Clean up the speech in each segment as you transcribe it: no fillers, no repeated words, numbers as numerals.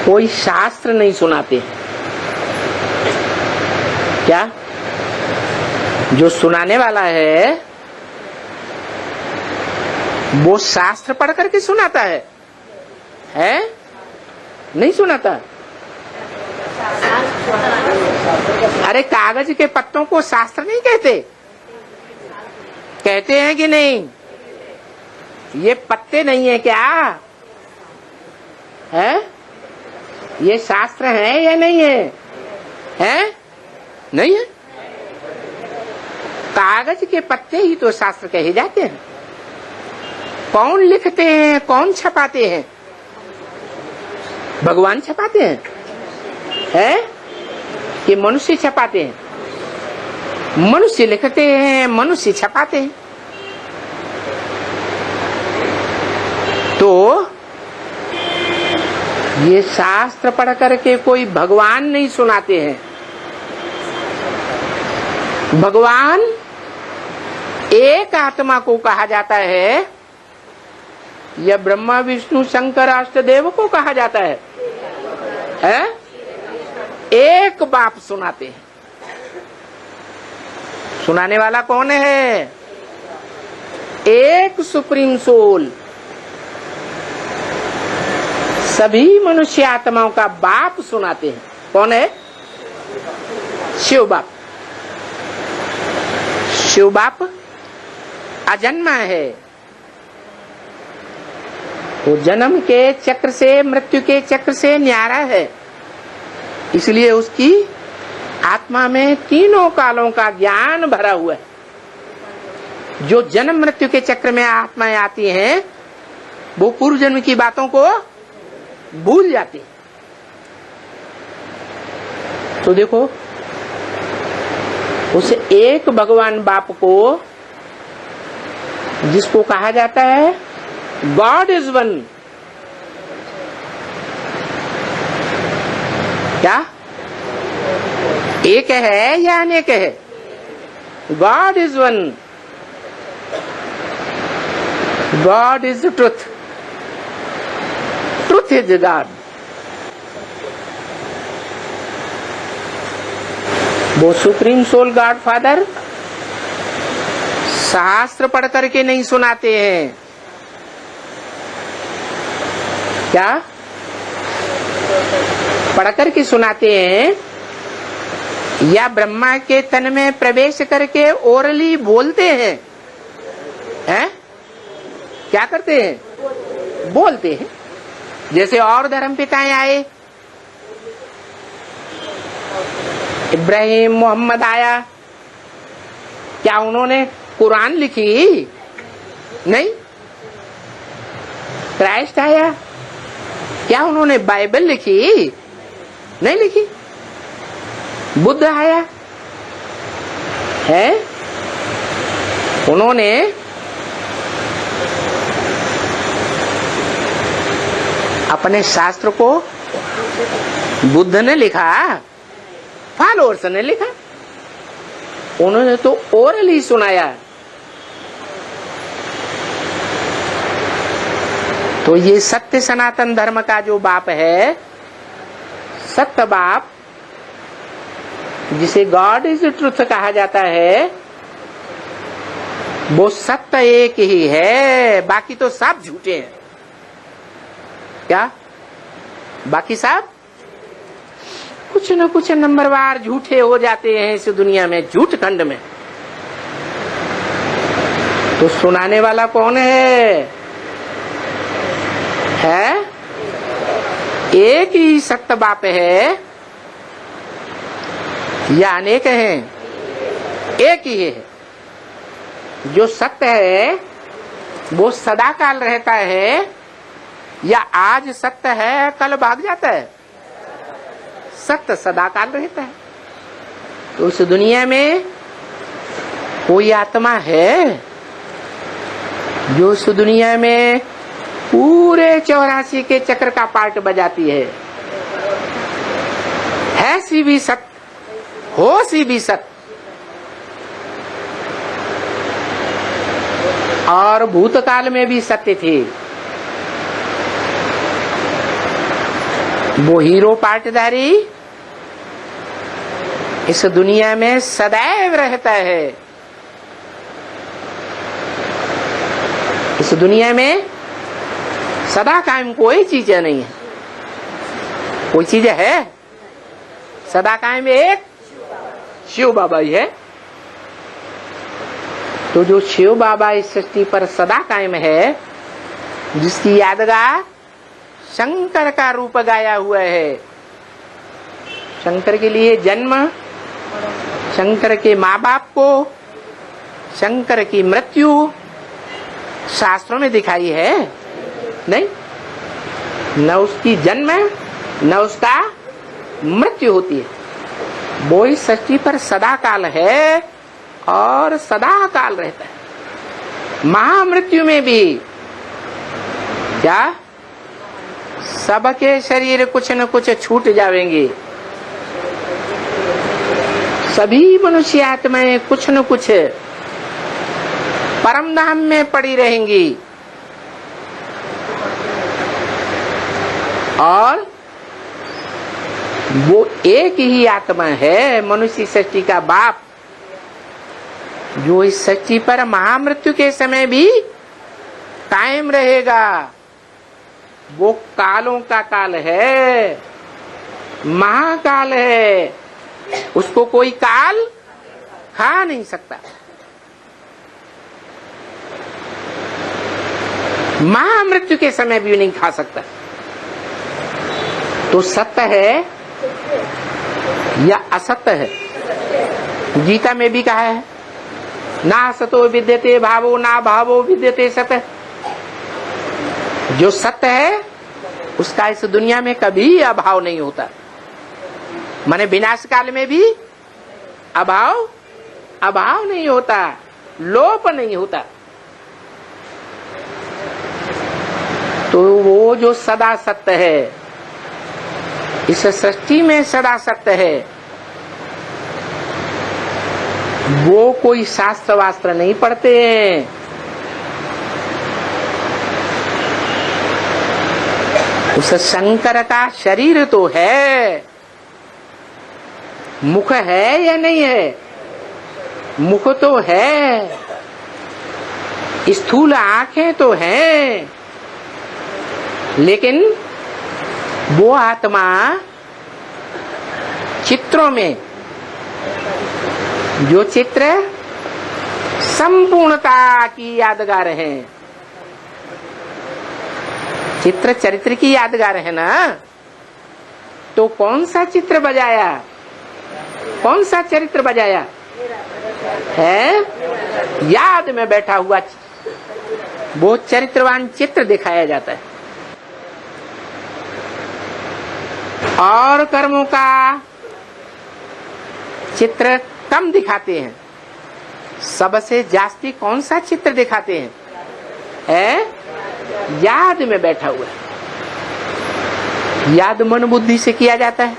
कोई शास्त्र नहीं सुनाते। क्या? जो सुनाने वाला है वो शास्त्र पढ़ करके सुनाता है? नहीं सुनाता। अरे कागज के पत्तों को शास्त्र नहीं कहते? कहते हैं कि नहीं? ये पत्ते नहीं है क्या? है? ये शास्त्र है या नहीं है? नहीं है। कागज के पत्ते ही तो शास्त्र कहे जाते हैं। कौन लिखते हैं, कौन छपाते हैं? भगवान छपाते हैं कि मनुष्य छपाते हैं? मनुष्य लिखते हैं, मनुष्य छपाते हैं। तो ये शास्त्र पढ़ करके कोई भगवान नहीं सुनाते हैं। भगवान एक आत्मा को कहा जाता है या ब्रह्मा विष्णु शंकर अष्टदेव को कहा जाता है? एक बाप सुनाते हैं। सुनाने वाला कौन है? एक सुप्रीम सोल, सभी मनुष्य आत्माओं का बाप सुनाते हैं। कौन है? शिव बाप। शिव बाप अजन्मा है। वो जन्म के चक्र से, मृत्यु के चक्र से न्यारा है, इसलिए उसकी आत्मा में तीनों कालों का ज्ञान भरा हुआ है। जो जन्म मृत्यु के चक्र में आत्माएं आती हैं वो पूर्व जन्म की बातों को भूल जाती हैं। तो देखो, उस एक भगवान बाप को, जिसको कहा जाता है गॉड इज वन। क्या? एक है या अनेक है? God is one. God is truth. Truth is God. वो सुप्रीम सोल गॉड फादर शास्त्र पढ़ करके नहीं सुनाते हैं। क्या? पढ़ करके सुनाते हैं या ब्रह्मा के तन में प्रवेश करके ओरली बोलते हैं? क्या करते हैं? बोलते हैं। जैसे और धर्म पिताएं आए, इब्राहिम मोहम्मद आया, क्या उन्होंने कुरान लिखी? नहीं। क्राइस्ट आया, क्या उन्होंने बाइबल लिखी? नहीं लिखी। बुद्ध आया है, उन्होंने अपने शास्त्र को, बुद्ध ने लिखा, फॉलोअर्स ने लिखा, उन्होंने तो ओरली सुनाया। तो ये सत्य सनातन धर्म का जो बाप है, सत्य बाप, जिसे गॉड इज ट्रुथ कहा जाता है, वो सत्य एक ही है, बाकी तो सब झूठे हैं। क्या? बाकी सब कुछ न कुछ नंबरवार झूठे हो जाते हैं इस दुनिया में, झूठ खंड में। तो सुनाने वाला कौन है? एक ही सत्य बाप है या अनेक हैं? एक ही है। जो सत्य है वो सदा काल रहता है या आज सत्य है कल भाग जाता है? सत्य सदा काल रहता है। तो उस दुनिया में कोई आत्मा है जो उस दुनिया में पूरे 84 के चक्र का पार्ट बजाती है सी भी सत्य, हो सी भी सत्य, और भूतकाल में भी सत्य थे। वो हीरो पाटधारी इस दुनिया में सदैव रहता है। इस दुनिया में सदा कायम कोई चीज नहीं है। कोई चीज है सदा कायम? एक शिव बाबा ही है। तो जो शिव बाबा इस सृष्टि पर सदा कायम है, जिसकी यादगार शंकर का रूप गाया हुआ है। शंकर के लिए जन्म, शंकर के माँ बाप को, शंकर की मृत्यु शास्त्रों में दिखाई है नहीं? न उसकी जन्म न उसका मृत्यु होती है। वो इस सृष्टि पर सदा काल है और सदा काल रहता है। महामृत्यु में भी क्या सबके शरीर कुछ न कुछ छूट जाएंगे। सभी मनुष्य आत्माएं कुछ न कुछ परम धाम में पड़ी रहेंगी। और वो एक ही आत्मा है, मनुष्य सृष्टि का बाप, जो इस सृष्टि पर महामृत्यु के समय भी कायम रहेगा। वो कालों का काल है, महाकाल है, उसको कोई काल खा नहीं सकता। महामृत्यु के समय भी नहीं खा सकता। तो सत्य है या असत्य है? गीता में भी कहा है, ना सतो विद्यते भावो ना भावो विद्यते सत्य। जो सत्य है उसका इस दुनिया में कभी अभाव नहीं होता। माने विनाश काल में भी अभाव नहीं होता, लोप नहीं होता। तो वो जो सदा सत्य है, इस सृष्टि में सदा सत्य है, वो कोई शास्त्र वास्त्र नहीं पढ़ते हैं। उस शंकर का शरीर तो है, मुख है या नहीं है? मुख तो है, स्थूल आंखें तो हैं, लेकिन वो आत्मा चित्रों में, जो चित्र संपूर्णता की यादगार है, चित्र चरित्र की यादगार है ना। तो कौन सा चित्र बजाया, कौन सा चरित्र बजाया है? याद में बैठा हुआ वो चरित्रवान चित्र दिखाया जाता है। और कर्मों का चित्र कम दिखाते हैं। सबसे जास्ती कौन सा चित्र दिखाते हैं? याद में बैठा हुआ है। याद मन बुद्धि से किया जाता है,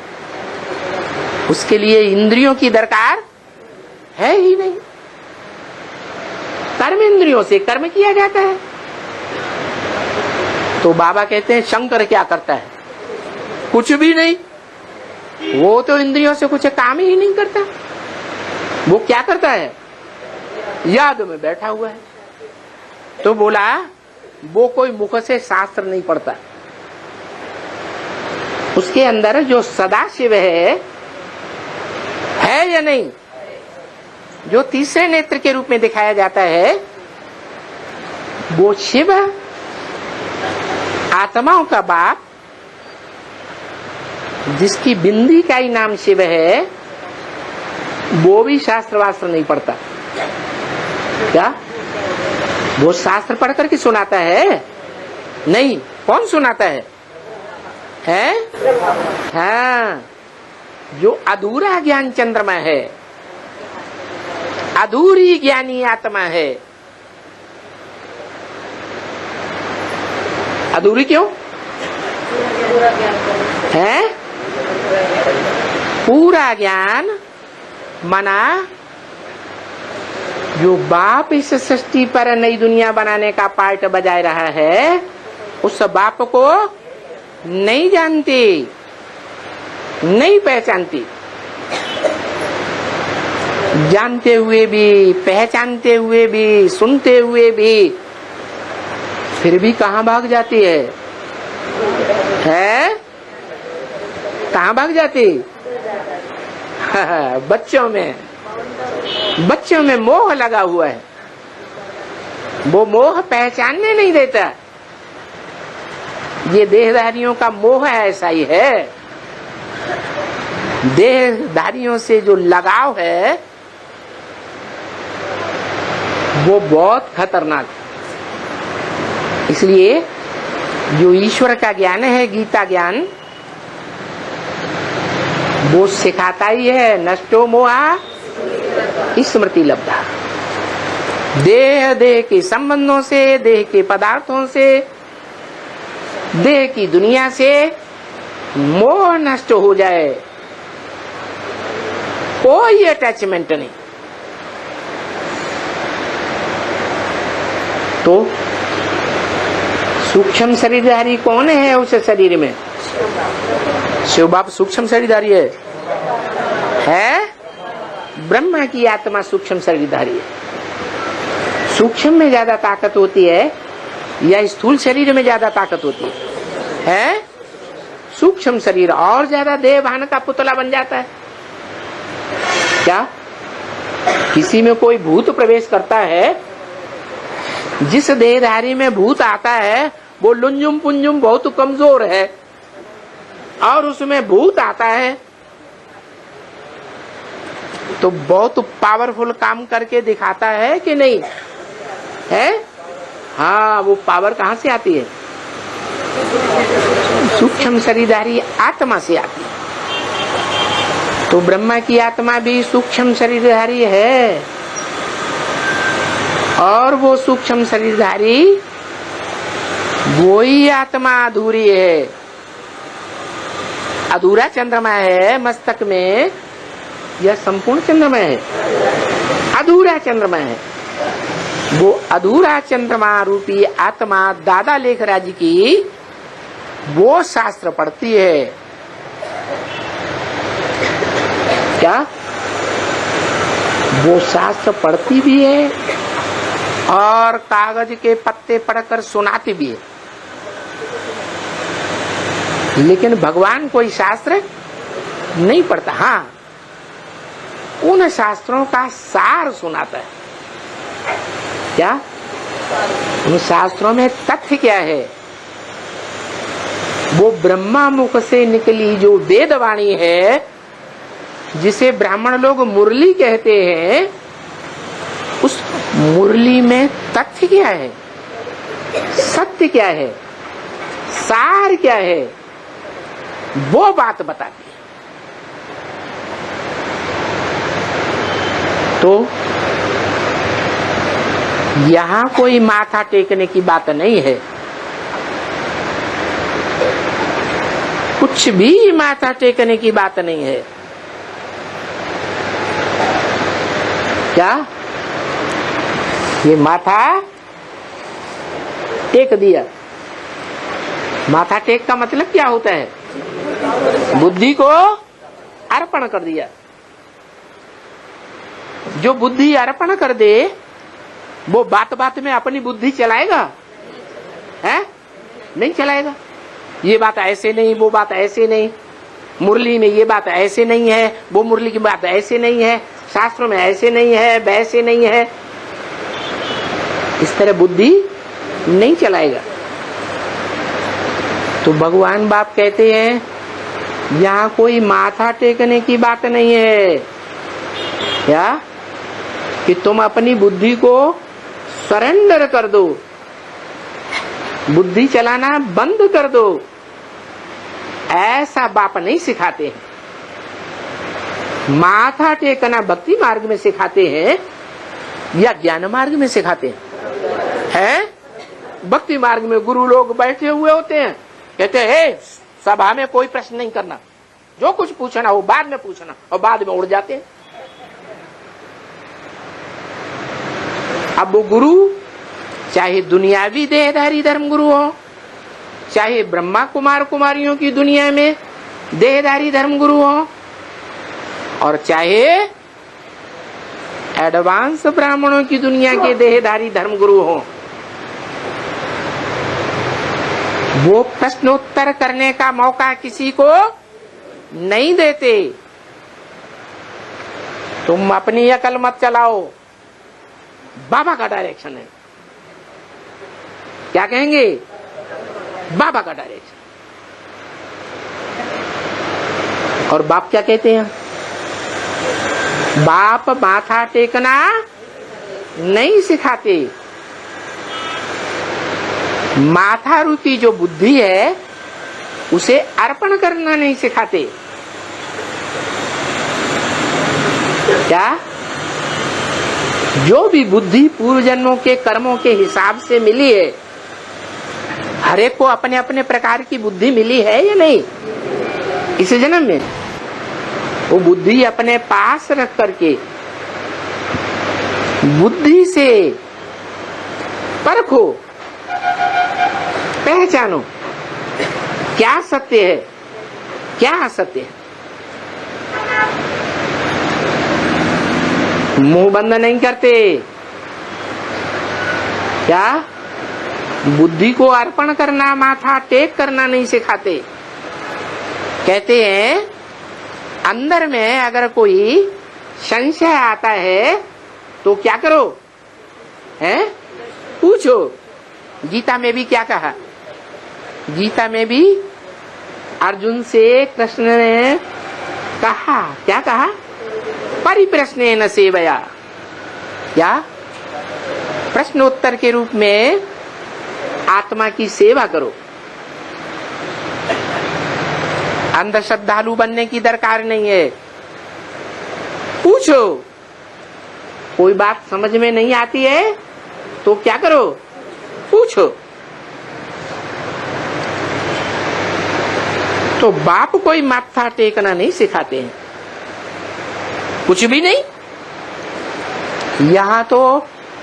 उसके लिए इंद्रियों की दरकार है ही नहीं। कर्म इंद्रियों से कर्म किया जाता है। तो बाबा कहते हैं शंकर क्या करता है? कुछ भी नहीं। वो तो इंद्रियों से कुछ काम ही नहीं करता। वो क्या करता है? याद में बैठा हुआ है। तो बोला वो कोई मुख से शास्त्र नहीं पढ़ता। उसके अंदर जो सदाशिव है या नहीं? जो तीसरे नेत्र के रूप में दिखाया जाता है, वो शिव आत्माओं का बाप, जिसकी बिंदी का ही नाम शिव है, वो भी शास्त्र वास्त्र नहीं पढ़ता। क्या वो शास्त्र पढ़ करके सुनाता है? नहीं। कौन सुनाता है? हाँ, जो अधूरा ज्ञान चंद्रमा है, अधूरी ज्ञानी आत्मा है। अधूरी क्यों है? पूरा ज्ञान मना जो बाप इस सृष्टि पर नई दुनिया बनाने का पार्ट बजा रहा है, उस बाप को नहीं जानते। नहीं पहचानती। जानते हुए भी, पहचानते हुए भी, सुनते हुए भी, फिर भी कहाँ भाग जाती है? कहाँ भाग जाती? बच्चों में मोह लगा हुआ है। वो मोह पहचानने नहीं देता। ये देहधारियों का मोह ऐसा ही है। देहधारियों से जो लगाव है वो बहुत खतरनाक है। इसलिए जो ईश्वर का ज्ञान है, गीता ज्ञान, वो सिखाता ही है नष्टो मोहा स्मृति लब्धा। देह के संबंधों से, देह के पदार्थों से, देह की दुनिया से मोह नष्ट हो जाए, कोई अटैचमेंट नहीं, तो सूक्ष्म शरीरधारी कौन है उस शरीर में? शिव बाप सूक्ष्म शरीरधारी है। ब्रह्मा की आत्मा सूक्ष्म शरीरधारी है। सूक्ष्म में ज्यादा ताकत होती है या स्थूल शरीर में ज्यादा ताकत होती है? सूक्ष्म शरीर और ज्यादा देह भान का पुतला बन जाता है। क्या किसी में कोई भूत प्रवेश करता है? जिस देहधारी में भूत आता है वो लुंजुम पुंजुम बहुत कमजोर है, और उसमें भूत आता है तो बहुत पावरफुल काम करके दिखाता है कि नहीं है? हाँ, वो पावर कहाँ से आती है? सूक्ष्म शरीरधारी आत्मा से आती है। तो ब्रह्मा की आत्मा भी सूक्ष्म शरीरधारी है, और वो सूक्ष्म शरीरधारी वही आत्मा अधूरी है। अधूरा चंद्रमा है मस्तक में या संपूर्ण चंद्रमा है? अधूरा चंद्रमा है। वो अधूरा चंद्रमा रूपी आत्मा दादा लेखराज की वो शास्त्र पढ़ती है। क्या वो शास्त्र पढ़ती भी है और कागज के पत्ते पढ़कर सुनाती भी है। लेकिन भगवान कोई शास्त्र नहीं पढ़ता। हाँ, उन शास्त्रों का सार सुनाता है। क्या उन शास्त्रों में तथ्य क्या है? वो ब्रह्मा मुख से निकली जो वेदवाणी है, जिसे ब्राह्मण लोग मुरली कहते हैं, उस मुरली में तथ्य क्या है, सत्य क्या है, सार क्या है, वो बात बताती है। तो यहां कोई माथा टेकने की बात नहीं है। कुछ भी माथा टेकने की बात नहीं है। क्या ये माथा टेक दिया? माथा टेक का मतलब क्या होता है? बुद्धि को अर्पण कर दिया। जो बुद्धि अर्पण कर दे वो बात बात में अपनी बुद्धि चलाएगा? है? नहीं चलाएगा। ये बात ऐसे नहीं, वो बात ऐसे नहीं, मुरली में ये बात ऐसे नहीं है, वो मुरली की बात ऐसे नहीं है, शास्त्रों में ऐसे नहीं है, वैसे नहीं है, इस तरह बुद्धि नहीं चलाएगा। तो भगवान बाप कहते हैं यहाँ कोई माथा टेकने की बात नहीं है। क्या कि तुम अपनी बुद्धि को सरेंडर कर दो, बुद्धि चलाना बंद कर दो, ऐसा बाप नहीं सिखाते हैं। माथा टेकना भक्ति मार्ग में सिखाते हैं या ज्ञान मार्ग में सिखाते हैं? भक्ति मार्ग में गुरु लोग बैठे हुए होते हैं, कहते हैं सभा में कोई प्रश्न नहीं करना, जो कुछ पूछना हो बाद में पूछना, और बाद में उड़ जाते हैं। अब वो गुरु चाहे दुनियावी देहधारी धर्म गुरु हो, चाहे ब्रह्मा कुमार कुमारियों की दुनिया में देहधारी धर्मगुरु हो और चाहे एडवांस ब्राह्मणों की दुनिया के देहधारी धर्मगुरु हो, वो प्रश्नोत्तर करने का मौका किसी को नहीं देते। तुम अपनी अकल मत चलाओ, बाबा का डायरेक्शन है। क्या कहेंगे? बाबा का डायरेक्शन। और बाप क्या कहते हैं? बाप माथा टेकना नहीं सिखाते, माथा रूपी जो बुद्धि है उसे अर्पण करना नहीं सिखाते। क्या? जो भी बुद्धि पूर्व जन्मों के कर्मों के हिसाब से मिली है, हर एक को अपने अपने प्रकार की बुद्धि मिली है या नहीं? इस जन्म में वो बुद्धि अपने पास रख करके बुद्धि से परखो, पहचानो क्या सत्य है, क्या असत्य है। मुंह बंद नहीं करते। क्या? बुद्धि को अर्पण करना, माथा टेक करना नहीं सिखाते। कहते हैं अंदर में अगर कोई संशय आता है तो क्या करो? हैं? पूछो। गीता में भी क्या कहा? गीता में भी अर्जुन से कृष्ण ने कहा, क्या कहा? परिप्रश्नेन सेवया। क्या? प्रश्नोत्तर के रूप में आत्मा की सेवा करो। अंध श्रद्धालु बनने की दरकार नहीं है। पूछो। कोई बात समझ में नहीं आती है तो क्या करो? पूछो। तो बाप कोई माथा टेकना नहीं सिखाते हैं, कुछ भी नहीं। यहां तो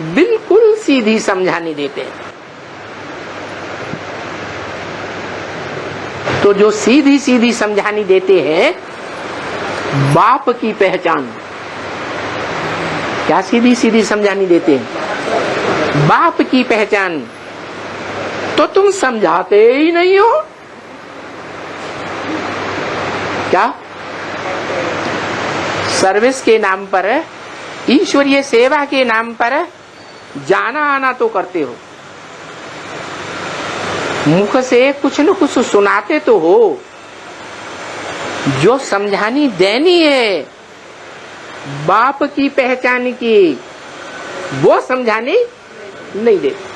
बिल्कुल सीधी समझानी देते हैं। तो जो सीधी सीधी समझानी देते हैं, बाप की पहचान। क्या सीधी सीधी समझानी देते हैं? बाप की पहचान। तो तुम समझाते ही नहीं हो। क्या? सर्विस के नाम पर, ईश्वरीय सेवा के नाम पर जाना आना तो करते हो, मुख से कुछ न कुछ सुनाते तो हो, जो समझानी देनी है बाप की पहचान की, वो समझानी नहीं देते।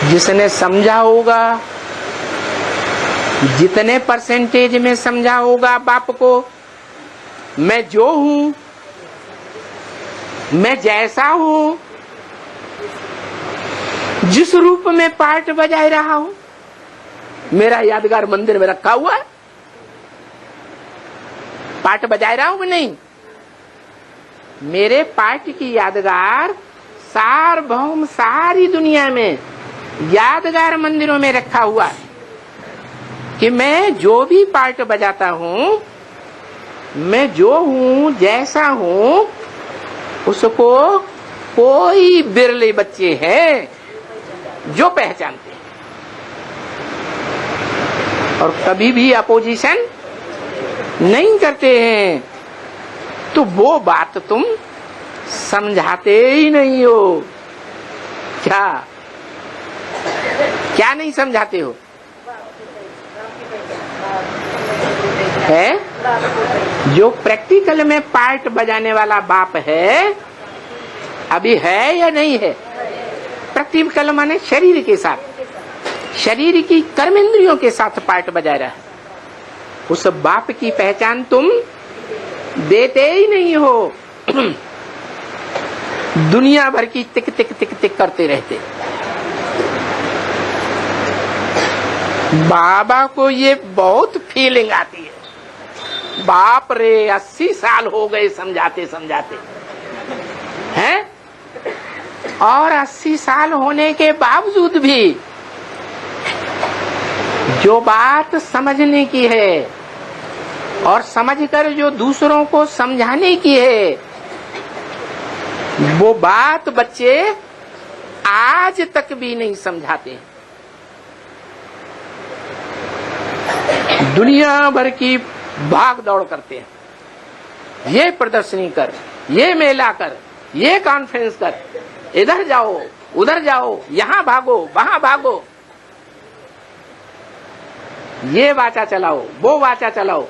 जिसने समझा होगा, जितने परसेंटेज में समझा होगा बाप को, मैं जो हूं, मैं जैसा हूं, जिस रूप में पार्ट बजा रहा हूं, मेरा यादगार मंदिर में रखा हुआ है, पार्ट बजा रहा हूं कि नहीं? मेरे पार्ट की यादगार सार्वभौम सारी दुनिया में यादगार मंदिरों में रखा हुआ है कि मैं जो भी पार्ट बजाता हूं, मैं जो हूं, जैसा हूं, उसको कोई बिरले बच्चे हैं जो पहचानते हैं और कभी भी अपोजिशन नहीं करते हैं। तो वो बात तुम समझाते ही नहीं हो। क्या? क्या नहीं समझाते हो? है जो प्रैक्टिकल में पार्ट बजाने वाला बाप है, अभी है या नहीं है? प्रैक्टिकल माने शरीर के साथ, शरीर की कर्मेंद्रियों के साथ पार्ट बजा रहा है। उस बाप की पहचान तुम देते ही नहीं हो। दुनिया भर की टिक टिक टिक टिक करते रहते। बाबा को ये बहुत फीलिंग आती है, बाप रे 80 साल हो गए समझाते समझाते हैं, और 80 साल होने के बावजूद भी जो बात समझने की है और समझकर जो दूसरों को समझाने की है, वो बात बच्चे आज तक भी नहीं समझाते। दुनिया भर की भाग दौड़ करते हैं, ये प्रदर्शनी कर, ये मेला कर, ये कॉन्फ्रेंस कर, इधर जाओ उधर जाओ, यहाँ भागो वहां भागो, ये वाचा चलाओ वो वाचा चलाओ।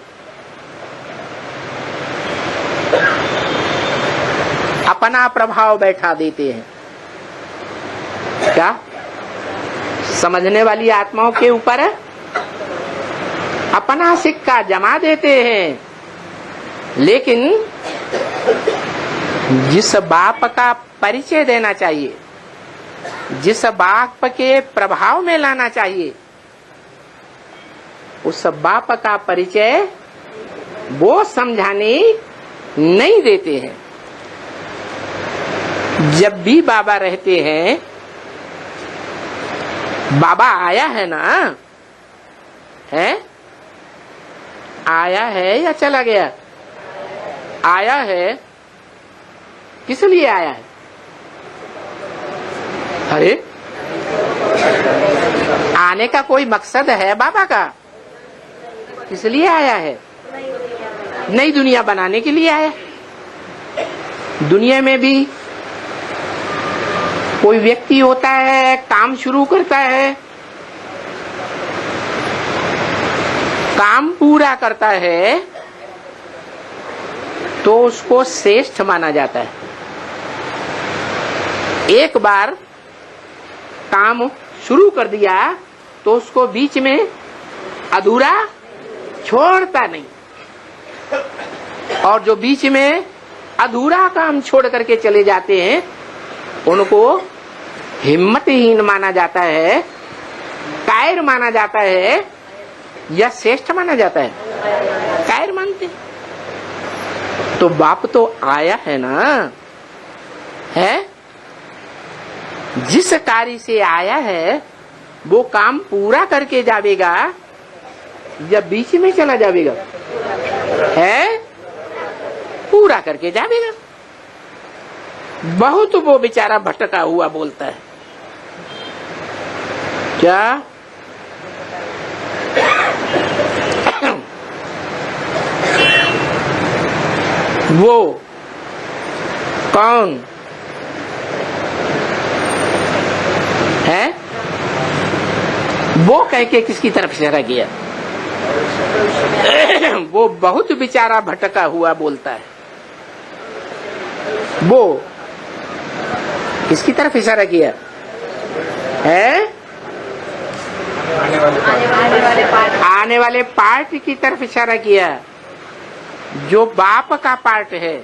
अपना प्रभाव बैठा देते हैं। क्या समझने वाली आत्माओं के ऊपर अपना सिक्का जमा देते हैं, लेकिन जिस बाप का परिचय देना चाहिए, जिस बाप के प्रभाव में लाना चाहिए, उस बाप का परिचय वो समझाने नहीं देते हैं। जब भी बाबा रहते हैं, बाबा आया है ना, है आया है या चला गया? आया है। किस लिए आया है? अरे आने का कोई मकसद है बाबा का? किस लिए आया है? नई दुनिया बनाने के लिए आया। दुनिया में भी कोई व्यक्ति होता है, काम शुरू करता है, काम पूरा करता है तो उसको श्रेष्ठ माना जाता है। एक बार काम शुरू कर दिया तो उसको बीच में अधूरा छोड़ता नहीं, और जो बीच में अधूरा काम छोड़ करके चले जाते हैं उनको हिम्मतहीन माना जाता है, कायर माना जाता है, या श्रेष्ठ माना जाता है? कायर मानते। तो बाप तो आया है ना, है जिस कार्य से आया है वो काम पूरा करके जावेगा या बीच में चला जावेगा? है पूरा करके जावेगा। बहुत वो बेचारा भटका हुआ बोलता है। क्या वो कौन है? वो कह के किसकी तरफ इशारा किया? वो बहुत बेचारा भटका हुआ बोलता है। वो किसकी तरफ इशारा किया है? आने वाले पार्ट की तरफ इशारा किया, जो बाप का पार्ट है।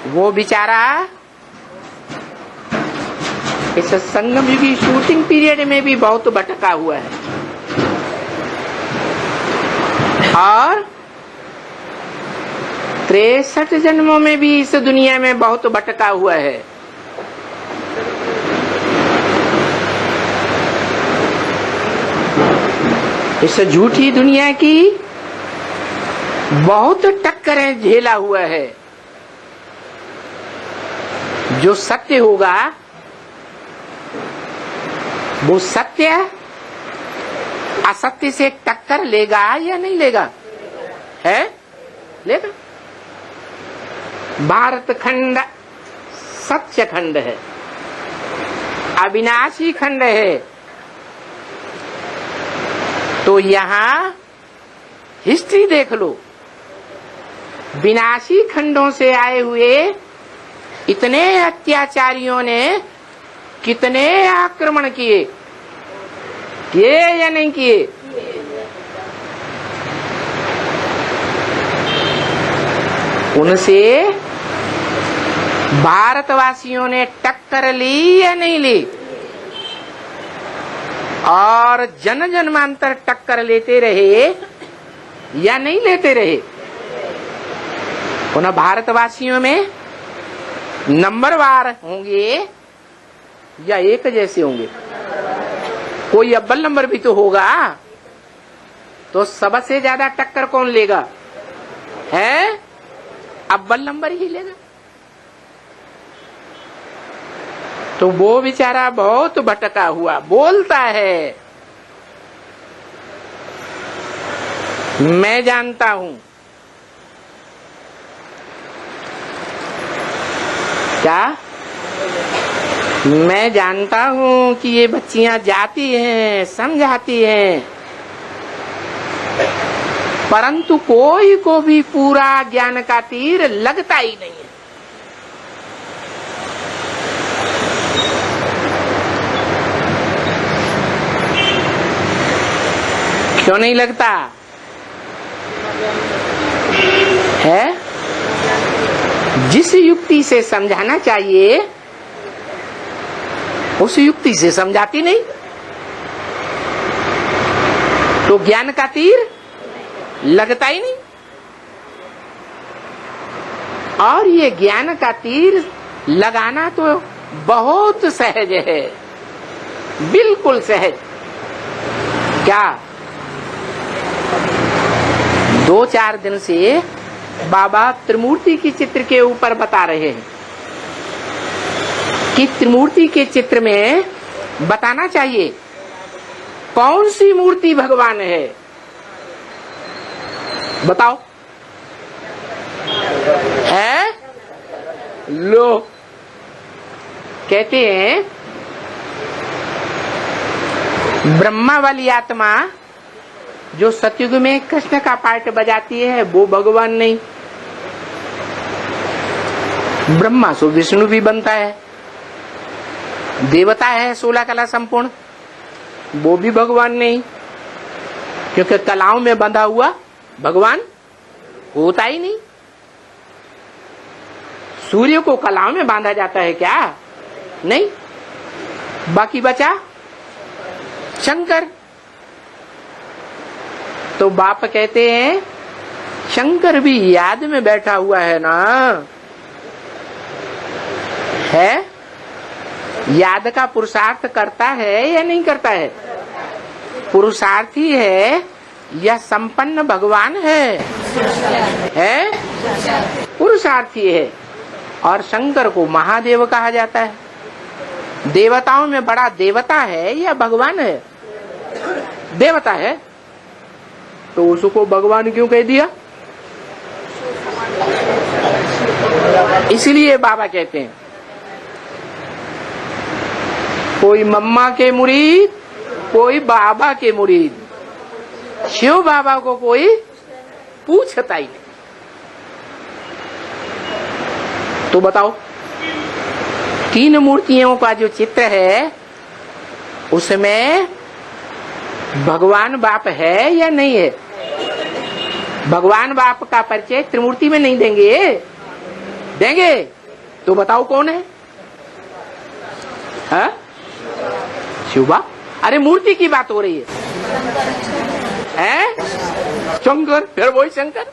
वो बेचारा इस संगम युगी शूटिंग पीरियड में भी बहुत भटका हुआ है, और 63 जन्मों में भी इस दुनिया में बहुत भटका हुआ है। इस झूठी दुनिया की बहुत टक्करें झेला हुआ है। जो सत्य होगा वो सत्य असत्य से टक्कर लेगा या नहीं लेगा? है लेगा। भारत खंड सत्य खंड है, अविनाशी खंड है। तो यहाँ हिस्ट्री देख लो, विनाशी खंडों से आए हुए इतने अत्याचारियों ने कितने आक्रमण किए या नहीं किए? उनसे भारतवासियों ने टक्कर ली या नहीं ली? और जन जन्मांतर टक्कर लेते रहे या नहीं लेते रहे? उन भारतवासियों में नंबरवार होंगे या एक जैसे होंगे? कोई अव्वल नंबर भी तो होगा। तो सबसे ज्यादा टक्कर कौन लेगा? है अव्वल नंबर ही लेगा। तो वो बेचारा बहुत भटका हुआ बोलता है, मैं जानता हूं। क्या? मैं जानता हूं कि ये बच्चियां जाती हैं, समझाती हैं, परंतु कोई को भी पूरा ज्ञान का तीर लगता ही नहीं है। क्यों नहीं लगता है? जिस युक्ति से समझाना चाहिए उस युक्ति से समझाती नहीं, तो ज्ञान का तीर लगता ही नहीं। और ये ज्ञान का तीर लगाना तो बहुत सहज है, बिल्कुल सहज। क्या 2-4 दिन से बाबा त्रिमूर्ति की चित्र के ऊपर बता रहे हैं कि त्रिमूर्ति के चित्र में बताना चाहिए कौन सी मूर्ति भगवान है। बताओ। है? लो, कहते हैं ब्रह्मा वाली आत्मा जो सतयुग में कृष्ण का पार्ट बजाती है वो भगवान नहीं। ब्रह्मा सो विष्णु भी बनता है, देवता है 16 कला संपूर्ण, वो भी भगवान नहीं, क्योंकि कलाओं में बंधा हुआ भगवान होता ही नहीं। सूर्य को कलाओं में बांधा जाता है क्या? नहीं। बाकी बचा शंकर। तो बाप कहते हैं शंकर भी याद में बैठा हुआ है ना। है? याद का पुरुषार्थ करता है या नहीं करता है? पुरुषार्थी है या संपन्न भगवान है? है? पुरुषार्थी है। और शंकर को महादेव कहा जाता है। देवताओं में बड़ा देवता है या भगवान है? देवता है, तो उसको भगवान क्यों कह दिया? इसलिए बाबा कहते हैं कोई मम्मा के मुरीद, कोई बाबा के मुरीद, शिव बाबा को कोई पूछता ही नहीं। तो बताओ, 3 मूर्तियों का जो चित्र है उसमें भगवान बाप है या नहीं है? भगवान बाप का परिचय त्रिमूर्ति में नहीं देंगे? देंगे। तो बताओ कौन है? हा? शिव बाप। अरे मूर्ति की बात हो रही है? शंकर, फिर वही शंकर।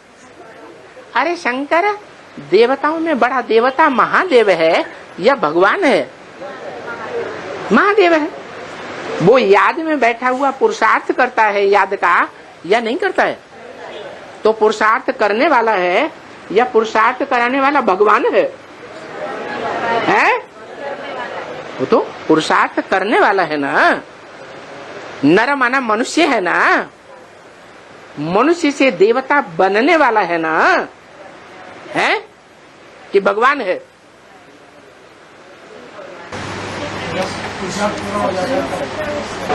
अरे शंकर देवताओं में बड़ा देवता महादेव है या भगवान है? महादेव है। वो याद में बैठा हुआ पुरुषार्थ करता है याद का या नहीं करता है? तो पुरुषार्थ करने वाला है या पुरुषार्थ कराने वाला भगवान है? है? वो तो पुरुषार्थ करने वाला है ना। नर माना मनुष्य है ना, मनुष्य से देवता बनने वाला है ना। है कि भगवान है?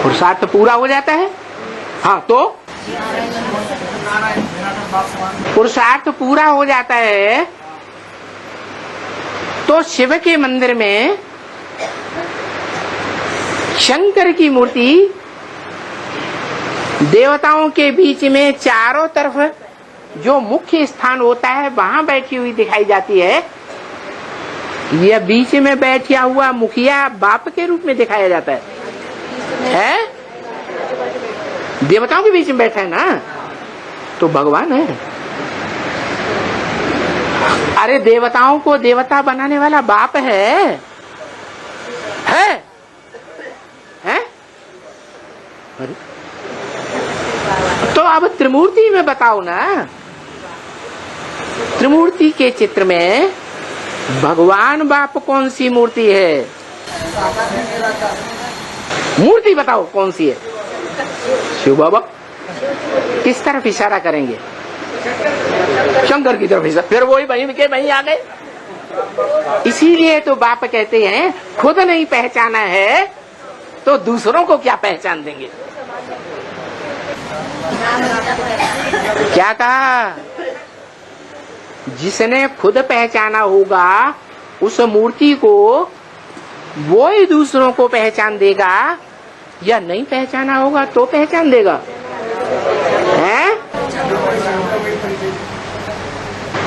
पुरुषार्थ पूरा हो जाता है। हाँ, तो पुरुषार्थ पूरा हो जाता है तो शिव के मंदिर में शंकर की मूर्ति देवताओं के बीच में चारों तरफ जो मुख्य स्थान होता है वहां बैठी हुई दिखाई जाती है। यह बीच में बैठा हुआ मुखिया बाप के रूप में दिखाया जाता है? देवताओं के बीच में बैठा है ना, तो भगवान है। अरे देवताओं को देवता बनाने वाला बाप है? अरे तो अब त्रिमूर्ति में बताओ ना, त्रिमूर्ति के चित्र में भगवान बाप कौन सी मूर्ति है? मूर्ति बताओ कौन सी है? शिव बाबा। किस तरफ इशारा करेंगे? शंकर की तरफ इशारा। फिर वही वहीं के वहीं आ गए। इसीलिए तो बाप कहते हैं खुद नहीं पहचाना है तो दूसरों को क्या पहचान देंगे। क्या कहा? जिसने खुद पहचाना होगा उस मूर्ति को वो ही दूसरों को पहचान देगा, या नहीं पहचाना होगा तो पहचान देगा है?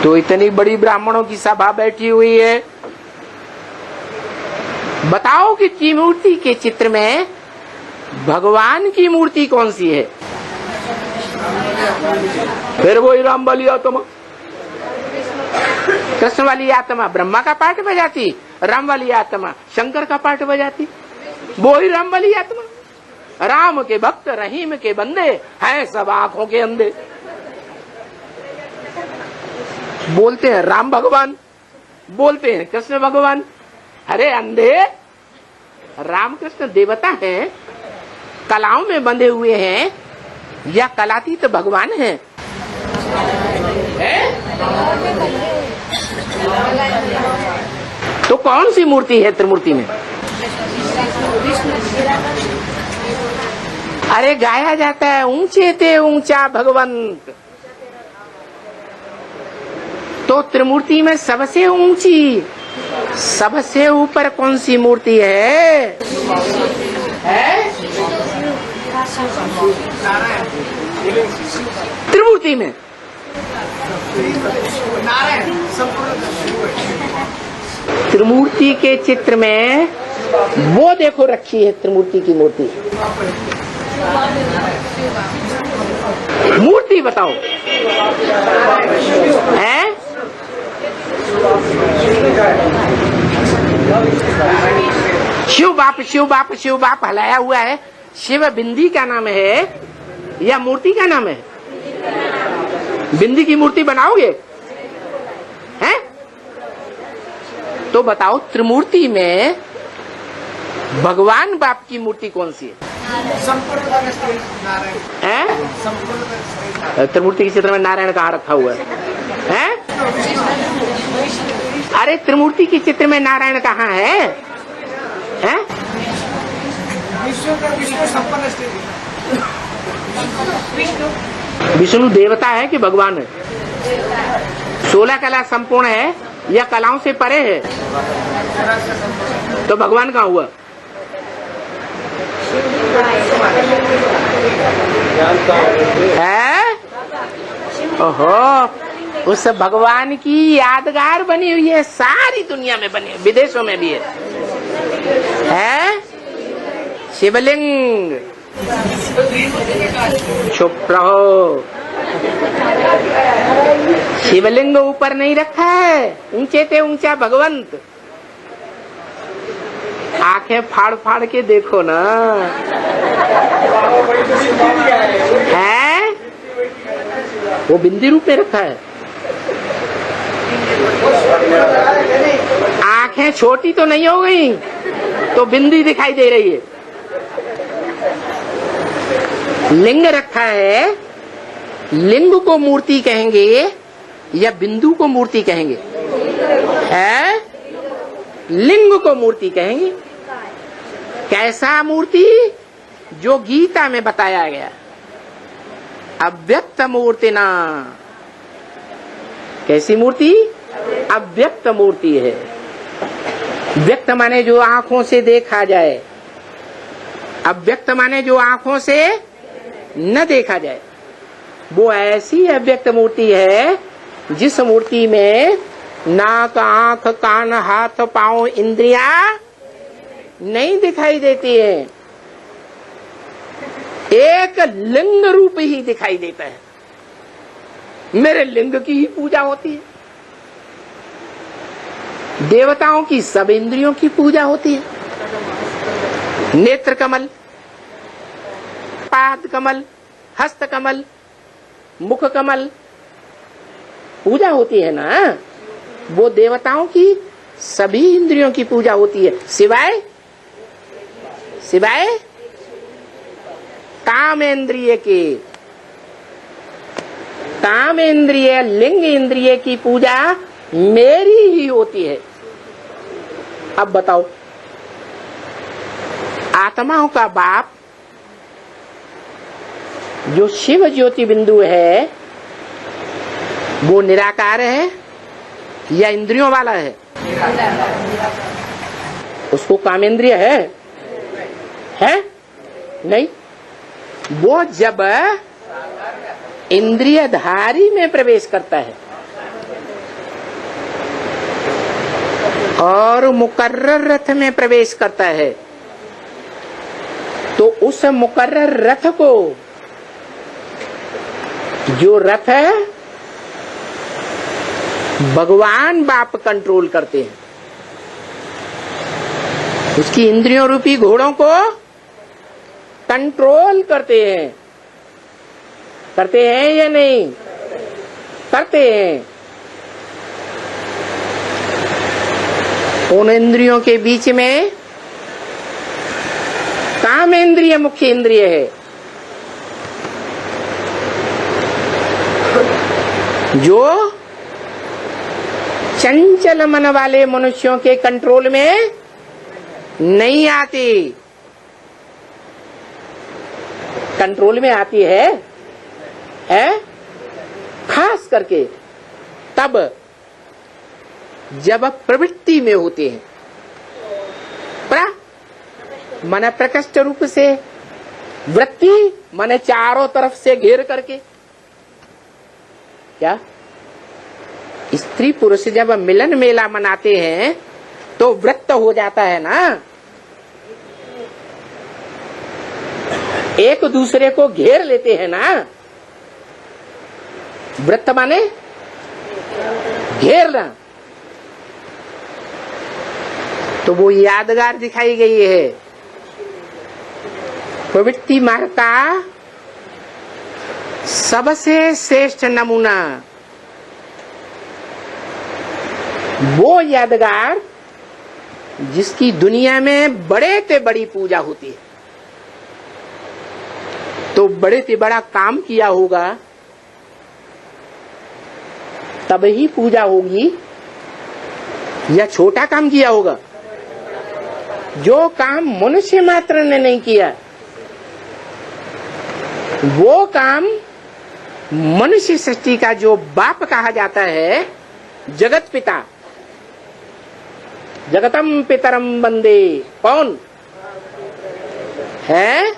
तो इतनी बड़ी ब्राह्मणों की सभा बैठी हुई है, बताओ कि त्रिमूर्ति के चित्र में भगवान की मूर्ति कौन सी है? फिर वही राम वाली आत्मा, कृष्ण वाली आत्मा ब्रह्मा का पाठ बजाती, राम वाली आत्मा शंकर का पाठ बजाती। वो ही राम वाली आत्मा। राम के भक्त रहीम के बंदे हैं सब आंखों के अंधे। बोलते हैं राम भगवान, बोलते हैं कृष्ण भगवान। अरे अंधे, राम कृष्ण देवता हैं, कलाओं में बंधे हुए हैं, या कलातीत भगवान हैं? तो कौन सी मूर्ति है त्रिमूर्ति में? अरे गाया जाता है ऊंचे ते ऊंचा भगवंत। तो त्रिमूर्ति में सबसे ऊंची, सबसे ऊपर कौन सी मूर्ति है? त्रिमूर्ति में त्रिमूर्ति के चित्र में वो देखो रखी है त्रिमूर्ति की मूर्ति। मूर्ति बताओ है? शिव बाप शिव बाप शिव बाप हलाया हुआ है। शिव बिंदी का नाम है या मूर्ति का नाम है? बिंदी की मूर्ति बनाओगे हैं? तो बताओ त्रिमूर्ति में भगवान बाप की मूर्ति कौन सी है? त्रिमूर्ति के चित्र में नारायण कहाँ रखा हुआ है? अरे त्रिमूर्ति के चित्र में नारायण कहाँ है? विष्णु देवता है कि भगवान है? 16 कला संपूर्ण है या कलाओं से परे है? तो भगवान कहाँ हुआ? है? ओहो, उस भगवान की यादगार बनी हुई है, सारी दुनिया में बनी है, विदेशों में भी है? शिवलिंग। चुप रहो, शिवलिंग ऊपर नहीं रखा है, ऊंचे ते ऊंचा भगवंत। आंखें फाड़ फाड़ के देखो ना, है? वो बिंदी रूप में रखा है। आंखें छोटी तो नहीं हो गई तो बिंदी दिखाई दे रही है। लिंग रखा है, लिंग को मूर्ति कहेंगे या बिंदु को मूर्ति कहेंगे? है? लिंग को मूर्ति कहेंगे। कैसा मूर्ति? जो गीता में बताया गया, अव्यक्त मूर्ति ना। कैसी मूर्ति? अव्यक्त मूर्ति है। व्यक्त माने जो आंखों से देखा जाए, अव्यक्त माने जो आंखों से न देखा जाए। वो ऐसी अव्यक्त मूर्ति है जिस मूर्ति में नाक, आंख, कान, हाथ, पांव, इंद्रियां नहीं दिखाई देती है। एक लिंग रूप ही दिखाई देता है। मेरे लिंग की ही पूजा होती है। देवताओं की सब इंद्रियों की पूजा होती है। नेत्र कमल, पाद कमल, हस्त कमल, मुख कमल पूजा होती है ना, वो देवताओं की सभी इंद्रियों की पूजा होती है, सिवाय कामेंद्रिय के। कामेंद्रिय लिंग इंद्रिय की पूजा मेरी ही होती है। अब बताओ, आत्माओं का बाप जो शिव ज्योति बिंदु है वो निराकार है या इंद्रियों वाला है? उसको कामेंद्रिय है नहीं। वो जब इंद्रियधारी में प्रवेश करता है और मुकर्रर रथ में प्रवेश करता है, तो उस मुकर्रर रथ को, जो रथ है भगवान बाप कंट्रोल करते हैं, उसकी इंद्रियों रूपी घोड़ों को कंट्रोल करते हैं या नहीं? करते हैं। उन इंद्रियों के बीच में कामेंद्रिय मुख्य इंद्रिय है, जो चंचल मन वाले मनुष्यों के कंट्रोल में नहीं आती। कंट्रोल में आती है खास करके तब जब प्रवृत्ति में होते हैं, मन प्रकृष्ट रूप से, वृत्ति मन चारों तरफ से घेर करके। क्या स्त्री पुरुष जब मिलन मेला मनाते हैं तो व्रत हो जाता है ना, एक दूसरे को घेर लेते हैं ना। व्रत माने घेरना। तो वो यादगार दिखाई गई है। प्रवृत्ति मार्ग का सबसे श्रेष्ठ नमूना वो यादगार जिसकी दुनिया में बड़े से बड़ी पूजा होती है। तो बड़े से बड़ा काम किया होगा तब ही पूजा होगी, या छोटा काम किया होगा? जो काम मनुष्य मात्र ने नहीं किया, वो काम मनुष्य सृष्टि का जो बाप कहा जाता है, जगत पिता, जगतम पितरम वंदे, कौन है?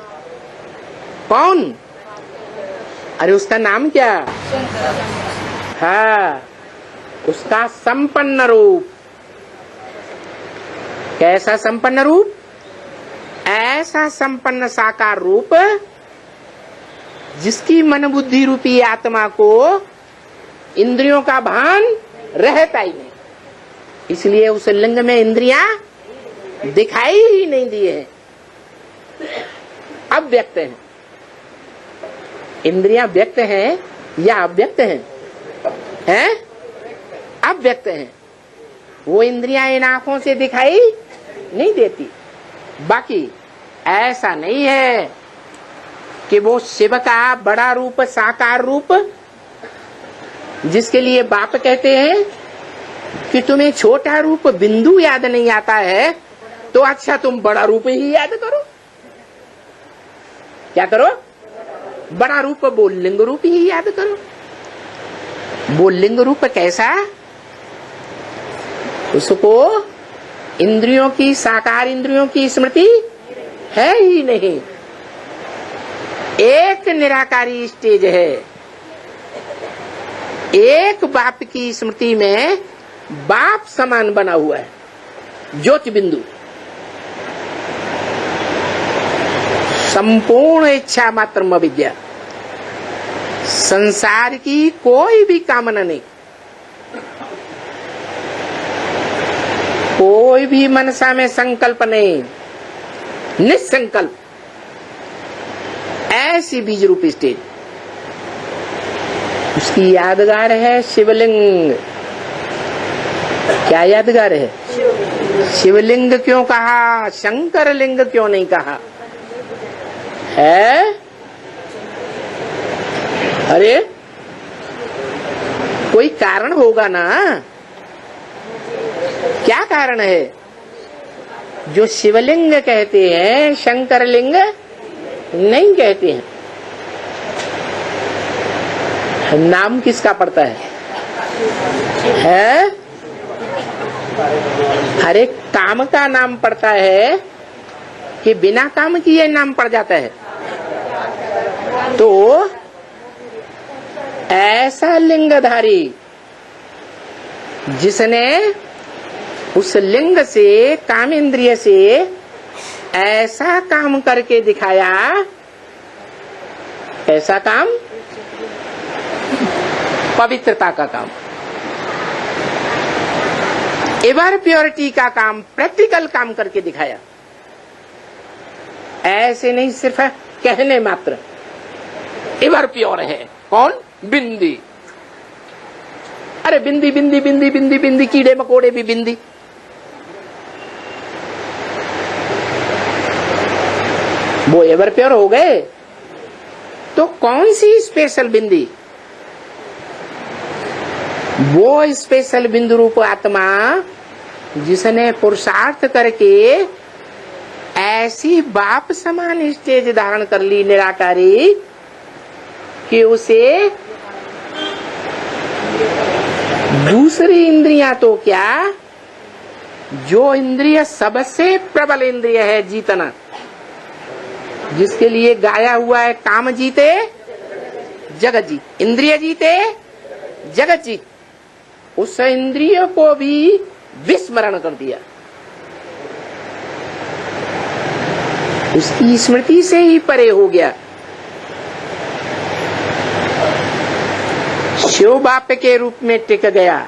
कौन? अरे उसका नाम क्या? हाँ, उसका संपन्न रूप। कैसा संपन्न रूप? ऐसा संपन्न साकार रूप जिसकी मन बुद्धि रूपी आत्मा को इंद्रियों का भान रहता ही नहीं, इसलिए उस लिंग में इंद्रियां दिखाई ही नहीं दिए हैं, अव्यक्त हैं। इंद्रियां व्यक्त हैं या अव्यक्त हैं? अव्यक्त हैं। वो इंद्रियां इन आंखों से दिखाई नहीं देती। बाकी ऐसा नहीं है कि वो शिव का बड़ा रूप, साकार रूप, जिसके लिए बाप कहते हैं कि तुम्हें छोटा रूप बिंदु याद नहीं आता है तो अच्छा तुम बड़ा रूप ही याद करो। क्या करो? बड़ा रूप, वो लिंग रूप ही याद करो। वो लिंग रूप कैसा? उसको इंद्रियों की, साकार इंद्रियों की स्मृति है ही नहीं। एक निराकारी स्टेज है, एक बाप की स्मृति में बाप समान बना हुआ है, ज्योति बिंदु। संपूर्ण इच्छा मात्र विद्या, संसार की कोई भी कामना नहीं, कोई भी मनसा में संकल्प नहीं, निसंकल्प ऐसी बीज रूपी स्टेज। उसकी यादगार है शिवलिंग। क्या यादगार है? शिवलिंग क्यों कहा, शंकर लिंग क्यों नहीं कहा है? अरे कोई कारण होगा ना। क्या कारण है? जो शिवलिंग कहते हैं शंकर लिंग नहीं कहते हैं। नाम किसका पड़ता है? अरे काम का नाम पड़ता है कि बिना काम किए नाम पड़ जाता है? तो ऐसा लिंगधारी जिसने उस लिंग से, काम इंद्रिय से ऐसा काम करके दिखाया, ऐसा काम पवित्रता का काम, एवर प्योरिटी का काम, प्रैक्टिकल काम करके दिखाया। ऐसे नहीं सिर्फ कहने मात्र एवर प्योर है। कौन? बिंदी। अरे बिंदी बिंदी बिंदी बिंदी बिंदी, कीड़े मकोड़े भी बिंदी। वो एवर प्योर हो गए। तो कौन सी स्पेशल बिंदी? वो स्पेशल बिंदु रूप आत्मा जिसने पुरुषार्थ करके ऐसी बाप समान स्टेज धारण कर ली निराकारी कि उसे दूसरी इंद्रियां तो क्या, जो इंद्रिय सबसे प्रबल इंद्रिय है जीतना, जिसके लिए गाया हुआ है काम जीते जगत जीत, इंद्रिय जीते जगत जीत, उस इंद्रिय को भी विस्मरण कर दिया। उसकी स्मृति से ही परे हो गया। शिव बाप के रूप में टिक गया।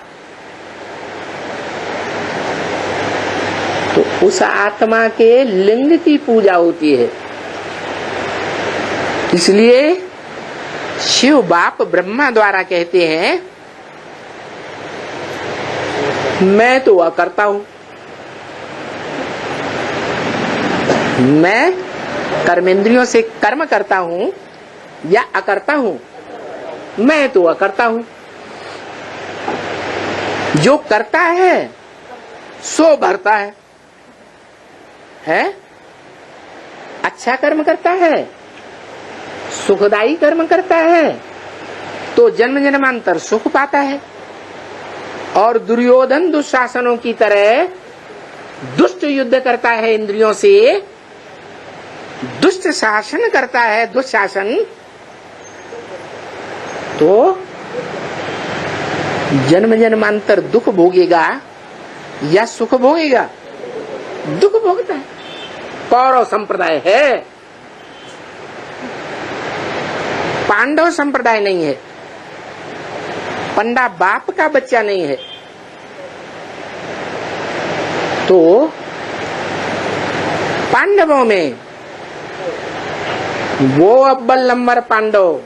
तो उस आत्मा के लिंग की पूजा होती है। इसलिए शिव बाप ब्रह्मा द्वारा कहते हैं, मैं तो अकर्ता हूं, मैं कर्मेंद्रियों से कर्म करता हूं या अकर्ता हूं? मैं तो अकर्ता हूं। जो करता है सो भरता है? अच्छा कर्म करता है, सुखदायी कर्म करता है तो जन्म जन्मांतर सुख पाता है। और दुर्योधन दुशासनों की तरह दुष्ट युद्ध करता है इंद्रियों से, दुष्ट शासन करता है, दुशासन, तो जन्म जन्मांतर दुख भोगेगा या सुख भोगेगा? दुख भोगता है। कौरव संप्रदाय है, पांडव संप्रदाय नहीं है, पंडा बाप का बच्चा नहीं है। तो पांडवों में वो अव्वल नंबर पांडव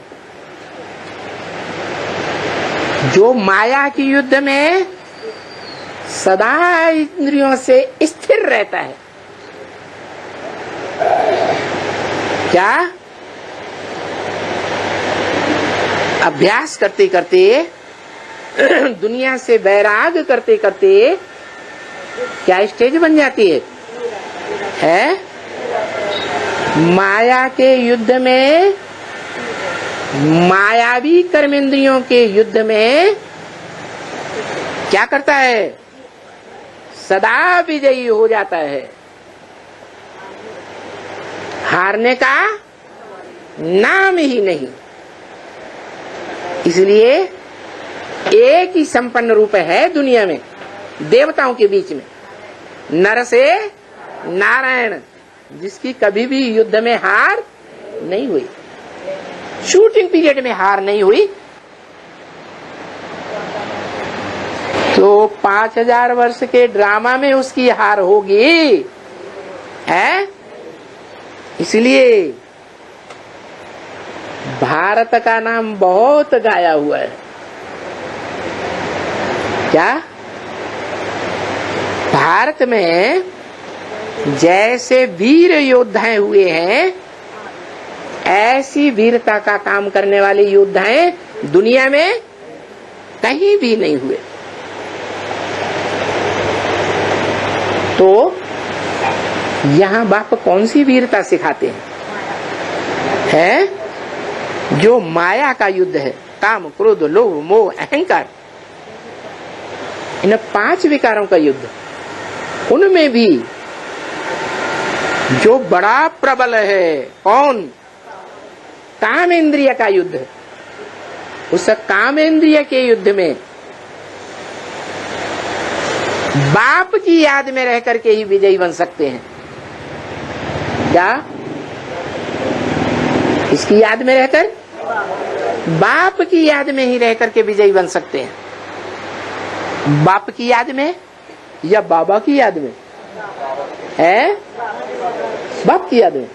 जो माया की युद्ध में सदा इंद्रियों से स्थिर रहता है। क्या? अभ्यास करते करते, दुनिया से वैराग करते करते क्या स्टेज बन जाती है? माया के युद्ध में, मायावी कर्मेंद्रियों के युद्ध में क्या करता है? सदा विजयी हो जाता है। हारने का नाम ही नहीं। इसलिए एक ही संपन्न रूप है दुनिया में, देवताओं के बीच में, नर से नारायण, जिसकी कभी भी युद्ध में हार नहीं हुई, शूटिंग पीरियड में हार नहीं हुई। तो 5000 वर्ष के ड्रामा में उसकी हार होगी है। इसलिए भारत का नाम बहुत गाया हुआ है। क्या भारत में जैसे वीर योद्धाएं हुए हैं, ऐसी वीरता का काम करने वाले योद्धाएं दुनिया में कहीं भी नहीं हुए। तो यहाँ बाप कौन सी वीरता सिखाते हैं? जो माया का युद्ध है, काम क्रोध लोभ मोह अहंकार, इन 5 विकारों का युद्ध, उनमें भी जो बड़ा प्रबल है कौन? काम इंद्रिय का युद्ध। उस काम इंद्रिय के युद्ध में बाप की याद में रह करके ही विजयी बन सकते हैं। क्या इसकी याद में रहकर? बाप की याद में ही रह करके विजयी बन सकते हैं। बाप की याद में या बाबा की याद में? है बाप की याद में।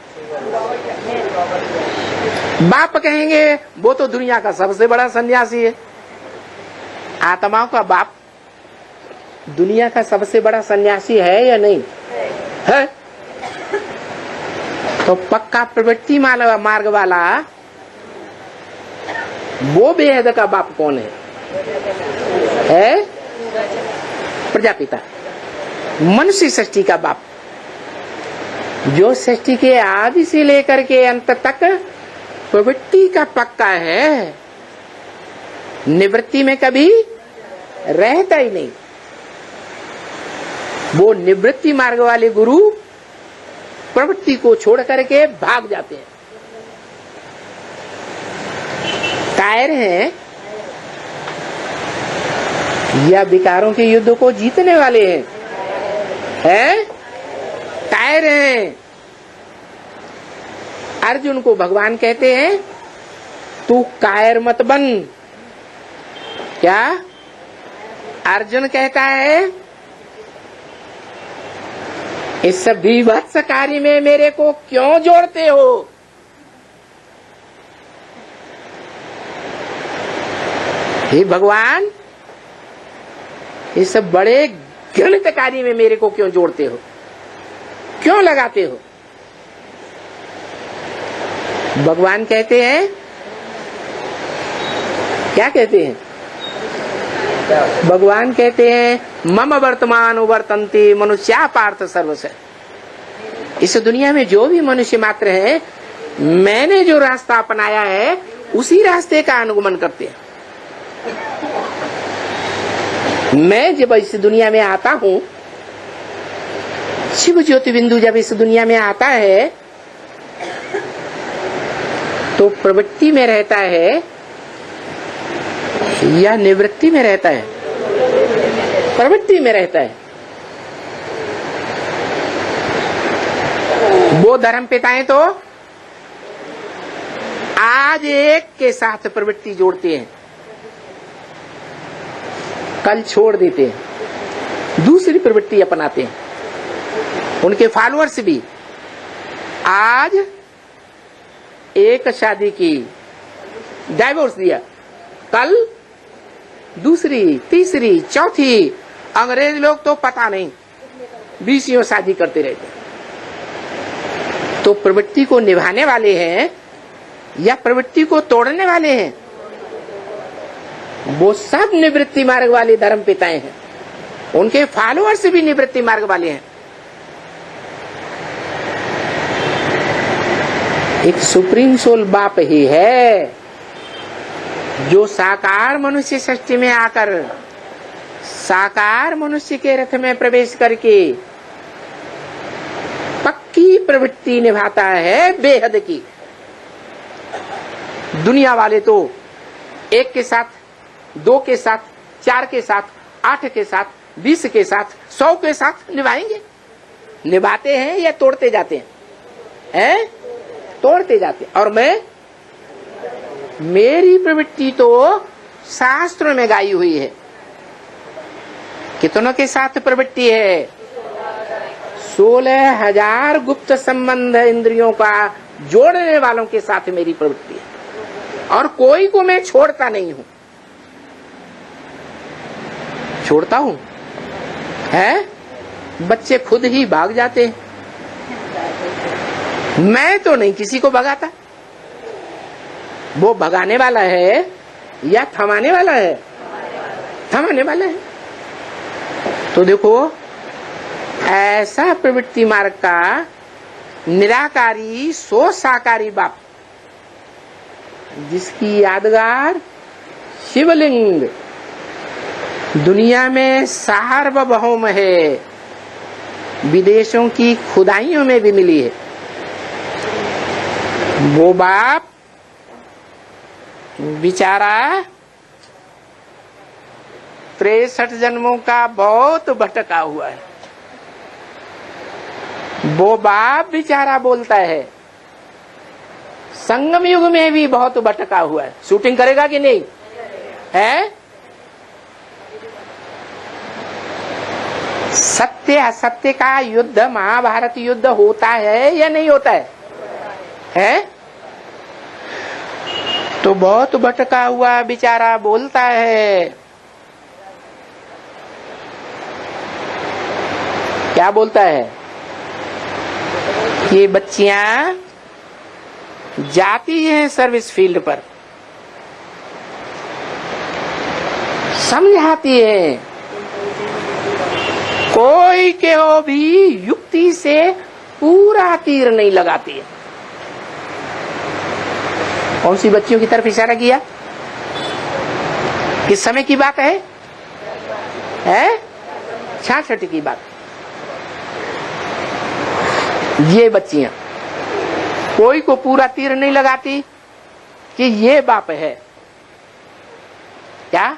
बाप कहेंगे वो तो दुनिया का सबसे बड़ा सन्यासी है। आत्माओं का बाप दुनिया का सबसे बड़ा सन्यासी है या नहीं है? तो पक्का प्रवृत्ति मार्ग वाला वो बेहद का बाप कौन है? प्रजापिता, मनुष्य सृष्टि का बाप, जो सृष्टि के आदि से लेकर के अंत तक प्रवृत्ति का पक्का है, निवृत्ति में कभी रहता ही नहीं। वो निवृत्ति मार्ग वाले गुरु प्रवृत्ति को छोड़ करके भाग जाते हैं, कायर हैं या विकारों के युद्ध को जीतने वाले हैं? कायर हैं। अर्जुन को भगवान कहते हैं तू कायर मत बन। क्या अर्जुन कहता है? इस बीभत्स कार्य में मेरे को क्यों जोड़ते हो? हे भगवान, इस बड़े घृणित कार्य में मेरे को क्यों जोड़ते हो, क्यों लगाते हो? भगवान कहते हैं, क्या कहते हैं? भगवान कहते हैं मम वर्तमान वर्तन्ते मनुष्या पार्थ सर्वश। इस दुनिया में जो भी मनुष्य मात्र है, मैंने जो रास्ता अपनाया है उसी रास्ते का अनुगमन करते हैं। मैं जब इस दुनिया में आता हूँ, शिव ज्योति बिंदु जब इस दुनिया में आता है तो प्रवृत्ति में रहता है या निवृत्ति में रहता है? प्रवृत्ति में रहता है। वो धर्म पिताएं तो आज एक के साथ प्रवृत्ति जोड़ते हैं, कल छोड़ देते हैं, दूसरी प्रवृत्ति अपनाते हैं। उनके फॉलोअर्स भी आज एक शादी की, डाइवोर्स दिया, कल दूसरी, तीसरी, चौथी। अंग्रेज लोग तो पता नहीं 20 शादी करते रहते। तो प्रवृत्ति को निभाने वाले हैं या प्रवृत्ति को तोड़ने वाले हैं? वो सब निवृत्ति मार्ग वाले धर्म पिताएं हैं, उनके फॉलोअर्स भी निवृत्ति मार्ग वाले हैं। एक सुप्रीम सोल बाप ही है जो साकार मनुष्य सृष्टि में आकर साकार मनुष्य के रथ में प्रवेश करके पक्की प्रवृत्ति निभाता है, बेहद की। दुनिया वाले तो 1 के साथ, 2 के साथ, 4 के साथ, 8 के साथ, 20 के साथ, 100 के साथ निभाएंगे। निभाते हैं या तोड़ते जाते हैं? तोड़ते जाते। और मैं, मेरी प्रवृत्ति तो शास्त्रों में गाई हुई है। कितनों के साथ प्रवृत्ति है? 16,000 गुप्त संबंध इंद्रियों का जोड़ने वालों के साथ मेरी प्रवृत्ति है। और कोई को मैं छोड़ता नहीं हूं। छोड़ता हूं है? बच्चे खुद ही भाग जाते हैं। मैं तो नहीं किसी को भगाता। वो भगाने वाला है या थमाने वाला है? थमाने वाला है। तो देखो, ऐसा प्रवृत्ति मार्ग का निराकारी सो साकारी बाप, जिसकी यादगार शिवलिंग दुनिया में सार्वभौम है, विदेशों की खुदाइयों में भी मिली है। वो बाप बेचारा 63 जन्मों का बहुत भटका हुआ है। वो बाप बेचारा बोलता है संगम युग में भी बहुत भटका हुआ है। शूटिंग करेगा कि नहीं है? सत्य असत्य का युद्ध, महाभारत युद्ध होता है या नहीं होता है? तो बहुत भटका हुआ बेचारा बोलता है, क्या बोलता है? ये बच्चियां जाती हैं सर्विस फील्ड पर, समझाती है, कोई के हो भी युक्ति से पूरा तीर नहीं लगाती है। कौन सी बच्चियों की तरफ इशारा किया? किस समय की बात है? 66 की बात। ये बच्चियां कोई को पूरा तीर नहीं लगाती कि ये बाप है। क्या?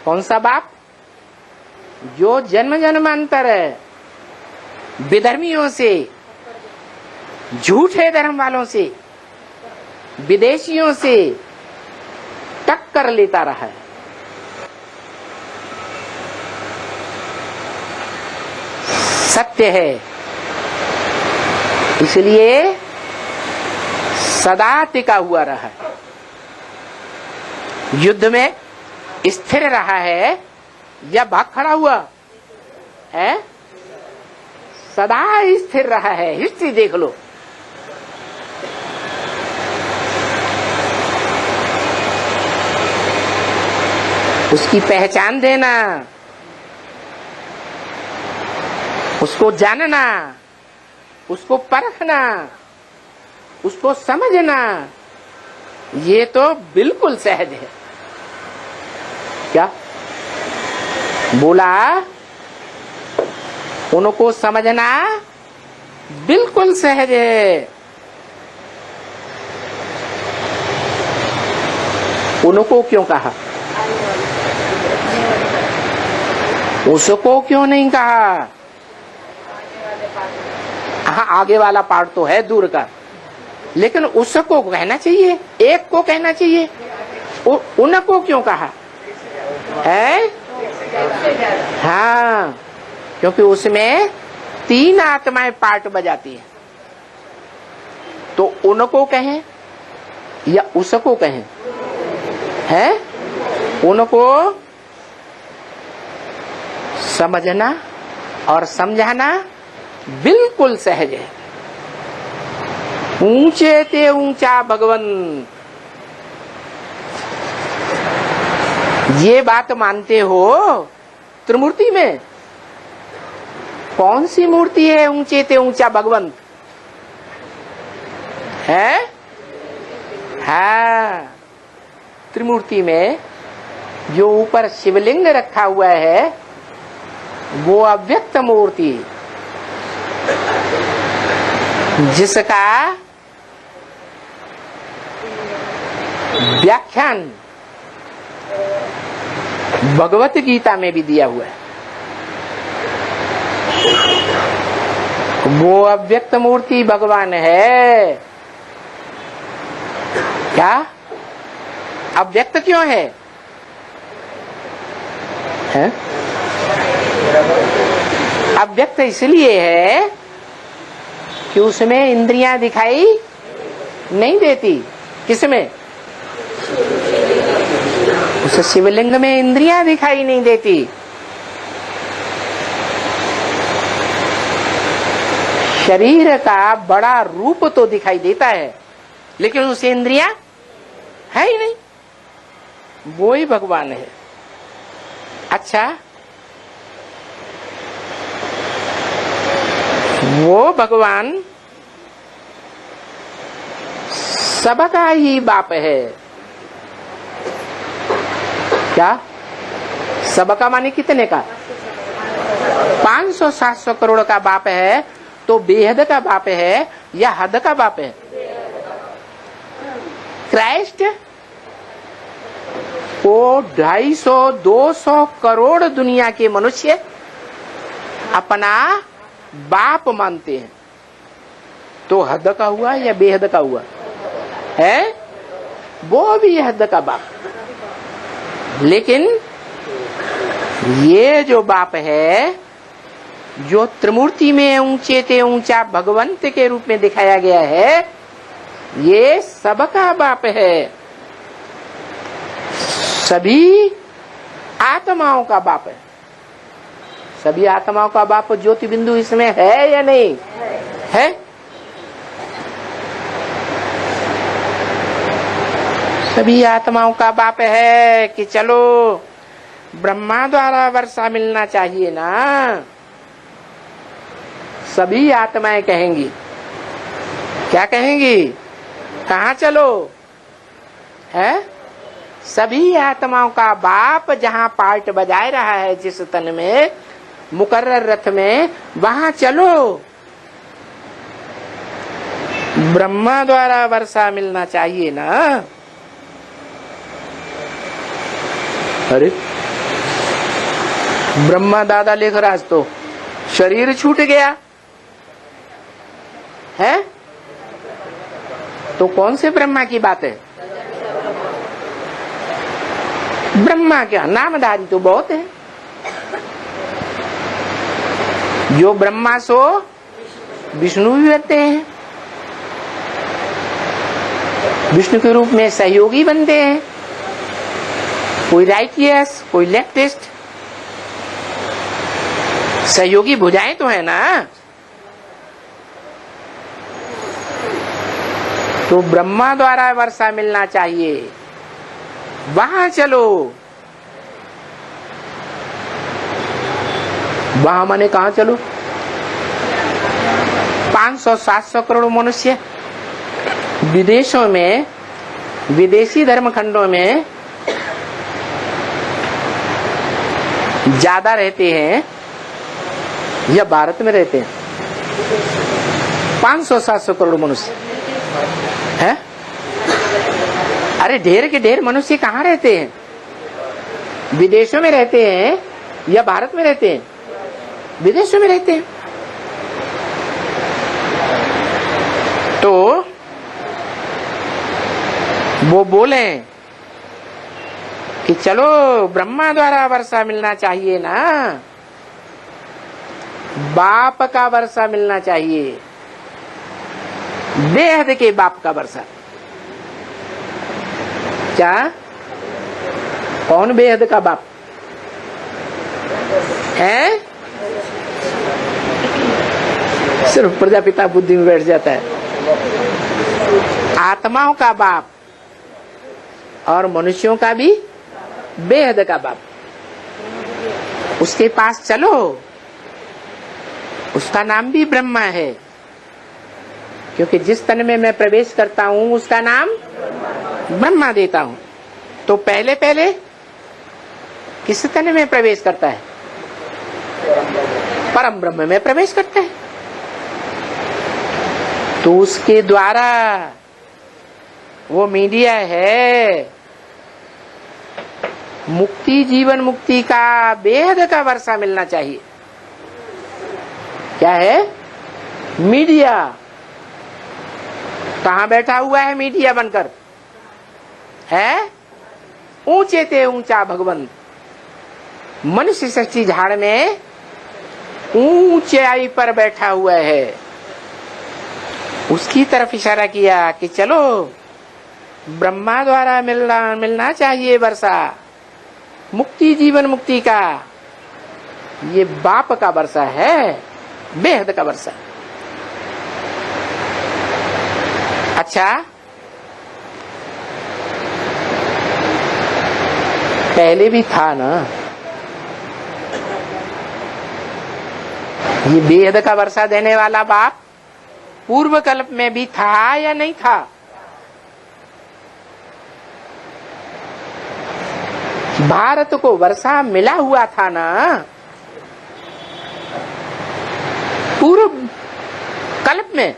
कौन सा बाप? जो जन्म जन्मांतर विधर्मियों से, झूठे धर्म वालों से, विदेशियों से टक्कर लेता रहा है। सत्य है, इसलिए सदा टिका हुआ रहा है, युद्ध में स्थिर रहा है या भाग खड़ा हुआ है? सदा स्थिर रहा है। हिस्ट्री देख लो। उसकी पहचान देना, उसको जानना, उसको परखना, उसको समझना, ये तो बिल्कुल सहज है। क्या बोला? उनको समझना बिल्कुल सहज है। उनको क्यों कहा? उसको क्यों नहीं कहा? हाँ, आगे वाला पार्ट तो है दूर का, लेकिन उसको कहना चाहिए, एक को कहना चाहिए। उनको क्यों कहा है? हाँ, क्योंकि उसमें 3 आत्माएं पार्ट बजाती हैं। तो उनको कहें या उसको कहें? है? उनको समझना और समझाना बिल्कुल सहज है। ऊंचे ते ऊंचा भगवन, ये बात मानते हो त्रिमूर्ति में? कौन सी मूर्ति है ऊंचे ते ऊंचा भगवंत है? हाँ, त्रिमूर्ति में जो ऊपर शिवलिंग रखा हुआ है वो अव्यक्त मूर्ति, जिसका व्याख्यान भगवत गीता में भी दिया हुआ है। वो अव्यक्त मूर्ति भगवान है। क्या? अव्यक्त क्यों है? अव्यक्त इसलिए है कि उसमें इंद्रियां दिखाई नहीं देती, किसमें? उस शिवलिंग में इंद्रियां दिखाई नहीं देती। शरीर का बड़ा रूप तो दिखाई देता है, लेकिन उसे इंद्रियां है ही नहीं। वो ही भगवान है। अच्छा, वो भगवान सबका ही बाप है। क्या? सबका माने कितने का? 500-700 करोड़ का बाप है। तो बेहद का बाप है या हद का बाप है? क्राइस्ट को 250-200 करोड़ दुनिया के मनुष्य अपना बाप मानते हैं। तो हद का हुआ या बेहद का हुआ है? वो भी हद का बाप। लेकिन ये जो बाप है, जो त्रिमूर्ति में ऊंचे ते ऊंचा भगवंत के रूप में दिखाया गया है, ये सबका बाप है। सभी आत्माओं का बाप है। सभी आत्माओं का बाप ज्योति बिंदु इसमें है या नहीं है? सभी आत्माओं का बाप है कि चलो ब्रह्मा द्वारा वर्षा मिलना चाहिए ना। सभी आत्माएं कहेंगी। क्या कहेंगी? कहाँ चलो? है सभी आत्माओं का बाप जहाँ पार्ट बजाए रहा है, जिस तन में मुकर्रर रथ में, वहां चलो। ब्रह्मा द्वारा वर्षा मिलना चाहिए ना। अरे ब्रह्मा दादा लेख राज तो शरीर छूट गया है। तो कौन से ब्रह्मा की बात है? ब्रह्मा क्या नामधारी तो बहुत है। जो ब्रह्मा सो विष्णु भी बनते हैं, विष्णु के रूप में सहयोगी बनते हैं। कोई राइटियस, कोई लेफ्टिस्ट, सहयोगी भुजाएं तो है ना। तो ब्रह्मा द्वारा वर्षा मिलना चाहिए, वहां चलो। वहां माने कहां चलो? 500-700 करोड़ मनुष्य विदेशों में, विदेशी धर्मखंडों में ज्यादा रहते हैं या भारत में रहते हैं? 500-700 करोड़ मनुष्य है। अरे ढेर के ढेर मनुष्य कहाँ रहते हैं? विदेशों में रहते हैं या भारत में रहते हैं? विदेशों में रहते हैं। तो वो बोले कि चलो ब्रह्मा द्वारा वर्षा मिलना चाहिए ना, बाप का वर्षा मिलना चाहिए, बेहद के बाप का वर्षा। क्या? कौन बेहद का बाप है? सिर्फ प्रजापिता बुद्धि में बैठ जाता है। आत्माओं का बाप और मनुष्यों का भी बेहद का बाप। उसके पास चलो, उसका नाम भी ब्रह्मा है, क्योंकि जिस तन में मैं प्रवेश करता हूं उसका नाम ब्रह्मा देता हूं। तो पहले पहले किस तन में प्रवेश करता है? परम ब्रह्म में प्रवेश करता है। तो उसके द्वारा वो मीडिया है, मुक्ति, जीवन मुक्ति का बेहद का वर्षा मिलना चाहिए। क्या है? मीडिया। कहां बैठा हुआ है मीडिया बनकर? है ऊंचे ते ऊंचा भगवंत मनुष्य सृष्टि झाड़ में ऊंचाई पर बैठा हुआ है। उसकी तरफ इशारा किया कि चलो ब्रह्मा द्वारा मिलना चाहिए वर्षा, मुक्ति जीवन मुक्ति का। ये बाप का वर्षा है, बेहद का वर्षा। अच्छा, पहले भी था ना ये बेहद का वर्षा देने वाला बाप? पूर्व कल्प में भी था या नहीं था? भारत को वर्षा मिला हुआ था ना पूर्व कल्प में,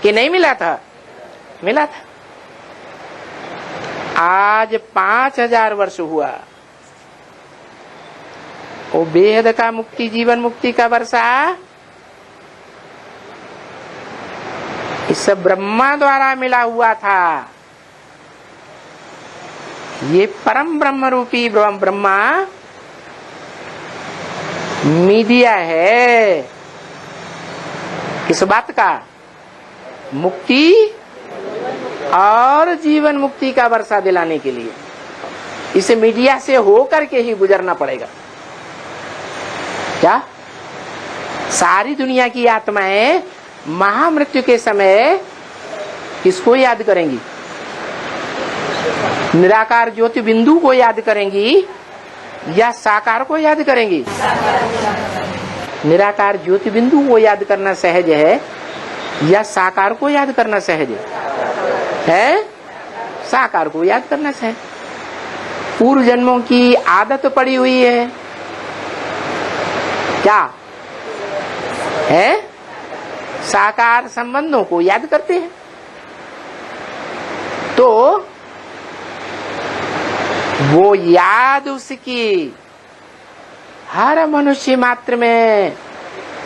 कि नहीं मिला था? मिला था। आज 5000 वर्ष हुआ वो बेहद का मुक्ति जीवन मुक्ति का वर्षा इस ब्रह्मा द्वारा मिला हुआ था। ये परम ब्रह्म रूपी ब्रह्मा मीडिया है किस बात का? मुक्ति और जीवन मुक्ति का वर्षा दिलाने के लिए। इस मीडिया से होकर के ही गुजरना पड़ेगा। क्या सारी दुनिया की आत्माएं महामृत्यु के समय किसको याद करेंगी? निराकार ज्योति बिंदु को याद करेंगी या साकार को याद करेंगी? निराकार ज्योति बिंदु को याद करना सहज है या साकार को याद करना सहज है? साकार को याद करना सहज। पूर्व जन्मों की आदत पड़ी हुई है, क्या है? साकार संबंधों को याद करते हैं। तो वो याद उसकी हर मनुष्य मात्र में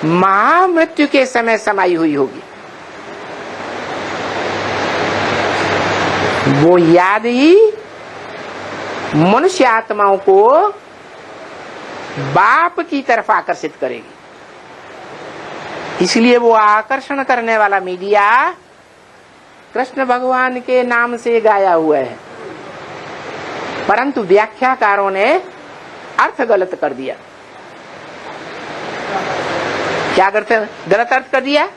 महामृत्यु के समय समाई हुई होगी। वो याद ही मनुष्य आत्माओं को बाप की तरफ आकर्षित करेगी। इसलिए वो आकर्षण करने वाला मीडिया कृष्ण भगवान के नाम से गाया हुआ है, परंतु व्याख्याकारों ने अर्थ गलत कर दिया। क्या करते? गलत अर्थ कर दिया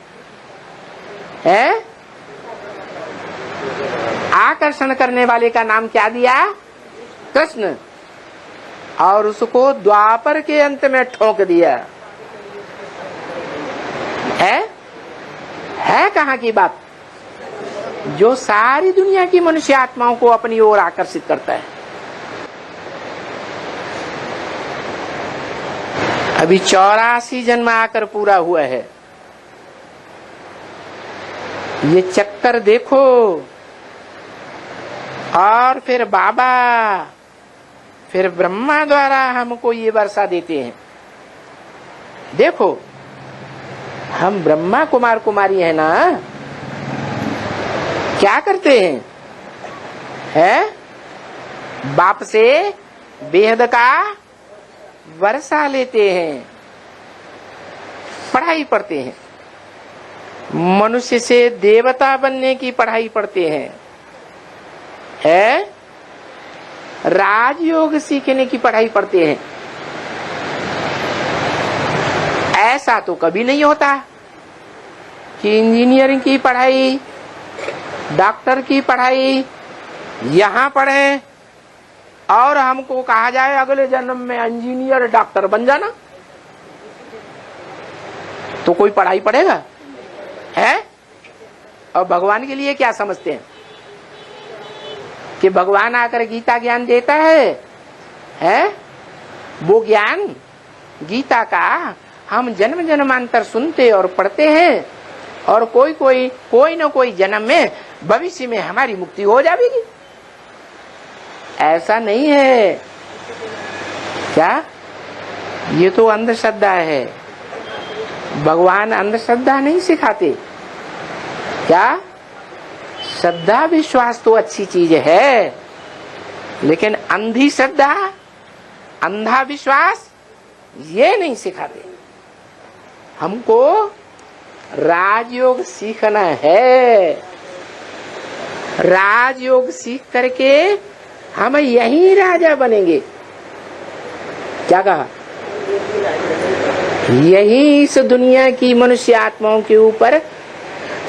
है। आकर्षण करने वाले का नाम क्या दिया? कृष्ण, और उसको द्वापर के अंत में ठोक दिया। है कहाँ की बात? जो सारी दुनिया की मनुष्य आत्माओं को अपनी ओर आकर्षित करता है। अभी 84 जन्म आकर पूरा हुआ है। ये चक्कर देखो। और फिर बाबा, फिर ब्रह्मा द्वारा हमको ये वर्षा देते हैं। देखो, हम ब्रह्मा कुमार कुमारी है ना, क्या करते हैं? बाप से बेहद का वर्षा लेते हैं, पढ़ाई पढ़ते हैं, मनुष्य से देवता बनने की पढ़ाई पढ़ते हैं, राजयोग सीखने की पढ़ाई पढ़ते हैं। ऐसा तो कभी नहीं होता कि इंजीनियरिंग की पढ़ाई, डॉक्टर की पढ़ाई यहाँ पढ़े और हमको कहा जाए अगले जन्म में इंजीनियर डॉक्टर बन जाना। तो कोई पढ़ाई पढ़ेगा? और भगवान के लिए क्या समझते हैं कि भगवान आकर गीता ज्ञान देता है? वो ज्ञान गीता का हम जन्म जन्मांतर सुनते और पढ़ते हैं, और कोई न कोई जन्म में भविष्य में हमारी मुक्ति हो जाएगी। ऐसा नहीं है। क्या? ये तो अंधश्रद्धा है। भगवान अंधश्रद्धा नहीं सिखाते। क्या? श्रद्धा विश्वास तो अच्छी चीज है, लेकिन अंधी श्रद्धा, अंधा विश्वास ये नहीं सिखाते। हमको राजयोग सीखना है। राजयोग सीख करके हम यही राजा बनेंगे। क्या कहा? यही इस दुनिया की मनुष्य आत्माओं के ऊपर,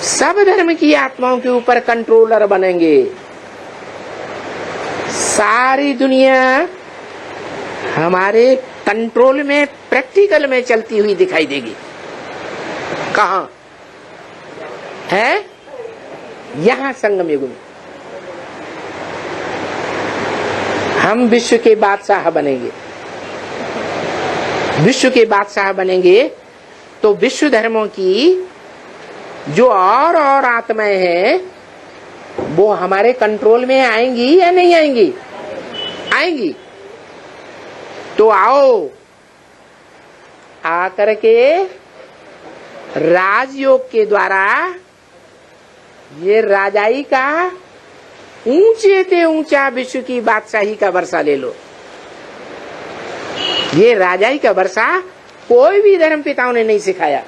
सब धर्म की आत्माओं के ऊपर कंट्रोलर बनेंगे। सारी दुनिया हमारे कंट्रोल में, प्रैक्टिकल में चलती हुई दिखाई देगी। कहाँ है? यहाँ संगम युग में हम विश्व के बादशाह बनेंगे। विश्व के बादशाह बनेंगे तो विश्व धर्मों की जो और आत्माएं हैं वो हमारे कंट्रोल में आएंगी या नहीं आएंगी? आएंगी। तो आओ, आकर के राजयोग के द्वारा ये राजाई का ऊंचे से ऊंचा विश्व की बादशाही का वर्षा ले लो। ये राजाई का वर्षा कोई भी धर्म पिताओं ने नहीं सिखाया,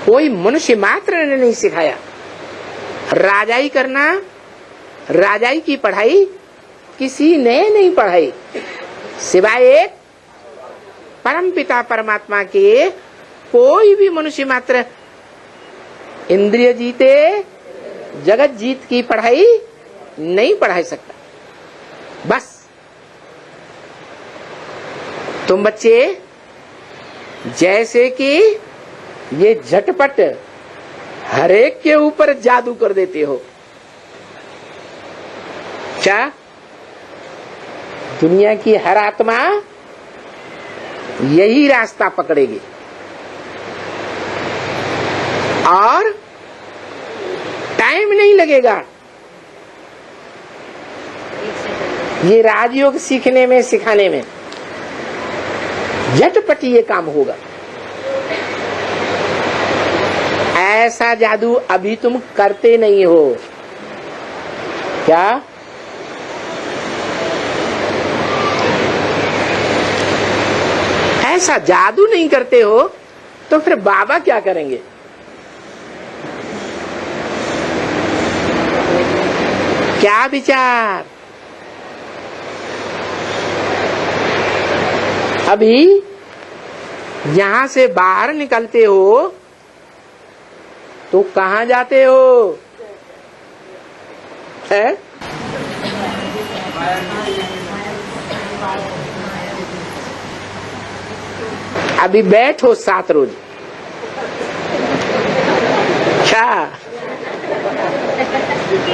कोई मनुष्य मात्र ने नहीं सिखाया। राजाई करना, राजाई की पढ़ाई किसी ने नहीं पढ़ाई सिवाय एक परम पिता परमात्मा के। कोई भी मनुष्य मात्र इंद्रिय जीते जगत जीत की पढ़ाई नहीं पढ़ा सकता। बस तुम बच्चे जैसे कि ये झटपट हरेक के ऊपर जादू कर देते हो, क्या दुनिया की हर आत्मा यही रास्ता पकड़ेगी और टाइम नहीं लगेगा। ये राजयोग सीखने में, सिखाने में झटपट ये काम होगा। ऐसा जादू अभी तुम करते नहीं हो। क्या? ऐसा जादू नहीं करते हो तो फिर बाबा क्या करेंगे? क्या विचार? अभी यहां से बाहर निकलते हो तो कहां जाते हो? है? अभी बैठो 7 रोज। क्या?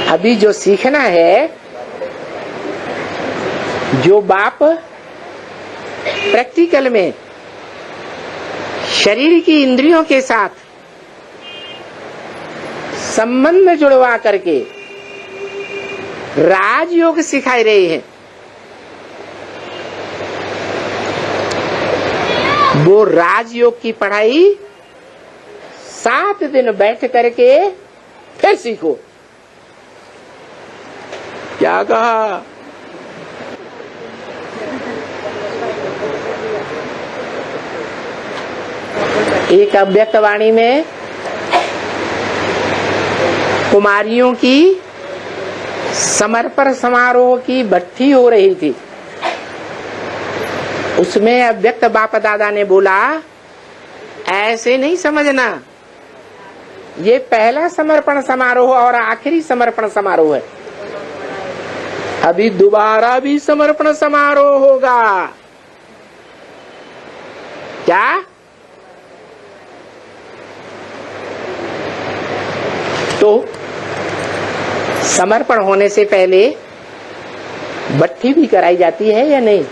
अभी जो सीखना है, जो बाप प्रैक्टिकल में शरीर की इंद्रियों के साथ संबंध जुड़वा करके राजयोग सिखाई रहे हैं, वो राजयोग की पढ़ाई 7 दिन बैठ करके फिर सीखो। क्या कहा? एक अव्यक्त वाणी में कुमारियों की समर्पण समारोह की भट्ठी हो रही थी। उसमें अव्यक्त बाप दादा ने बोला, ऐसे नहीं समझना, ये पहला समर्पण समारोह और आखिरी समर्पण समारोह है। अभी दोबारा भी समर्पण समारोह होगा। क्या? तो समर्पण होने से पहले भट्ठी भी कराई जाती है या नहीं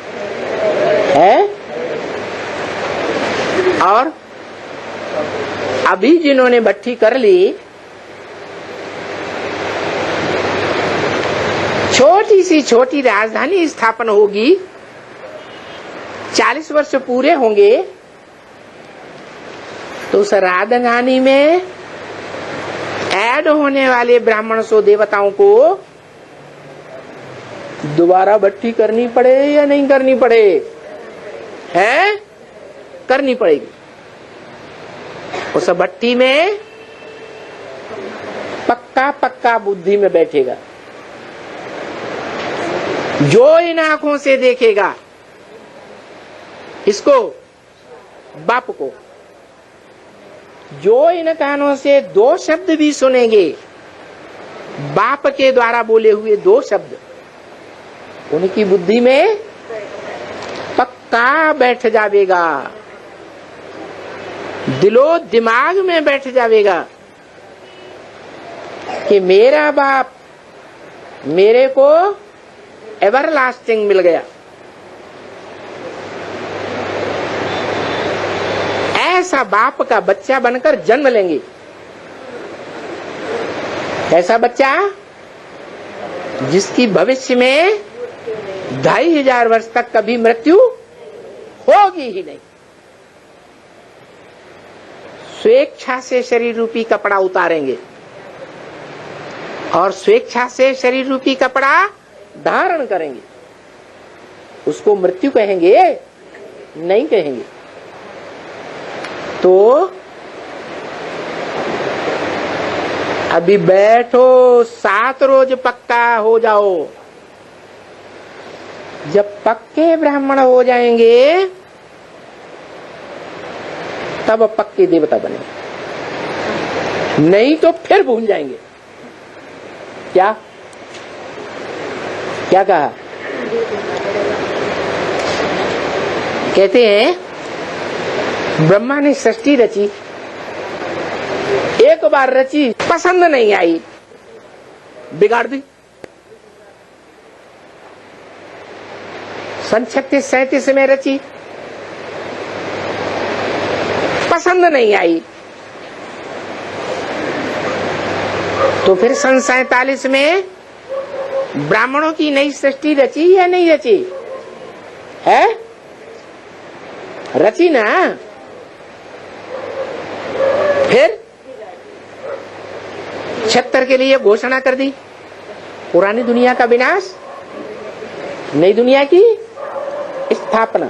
है? और अभी जिन्होंने भट्ठी कर ली, छोटी सी छोटी राजधानी स्थापन होगी, 40 वर्ष पूरे होंगे तो उस राजधानी में ऐड होने वाले ब्राह्मण सो देवताओं को दोबारा भट्ठी करनी पड़े या नहीं करनी पड़े? है? करनी पड़ेगी। उस भट्ठी में पक्का पक्का बुद्धि में बैठेगा। जो इन आंखों से देखेगा इसको, बाप को, जो इन कानों से दो शब्द भी सुनेंगे, बाप के द्वारा बोले हुए दो शब्द, उनकी बुद्धि में पक्का बैठ जावेगा, दिलो दिमाग में बैठ जावेगा कि मेरा बाप मेरे को एवरलास्टिंग मिल गया। ऐसा बाप का बच्चा बनकर जन्म लेंगे। ऐसा बच्चा जिसकी भविष्य में 2500 वर्ष तक कभी मृत्यु होगी ही नहीं। स्वेच्छा से शरीर रूपी कपड़ा उतारेंगे और स्वेच्छा से शरीर रूपी कपड़ा धारण करेंगे। उसको मृत्यु कहेंगे? नहीं कहेंगे। तो अभी बैठो, 7 रोज पक्का हो जाओ। जब पक्के ब्राह्मण हो जाएंगे तब पक्के देवता बनेंगे, नहीं तो फिर भूल जाएंगे। क्या क्या कहा? कहते हैं ब्रह्मा ने सृष्टि रची, एक बार रची, पसंद नहीं आई, बिगाड़ दी। सन 36-37 में रची, पसंद नहीं आई, तो फिर सन 47 में ब्राह्मणों की नई सृष्टि रची या नहीं रची? है? रची ना। फिर 76 के लिए घोषणा कर दी, पुरानी दुनिया का विनाश, नई दुनिया की स्थापना।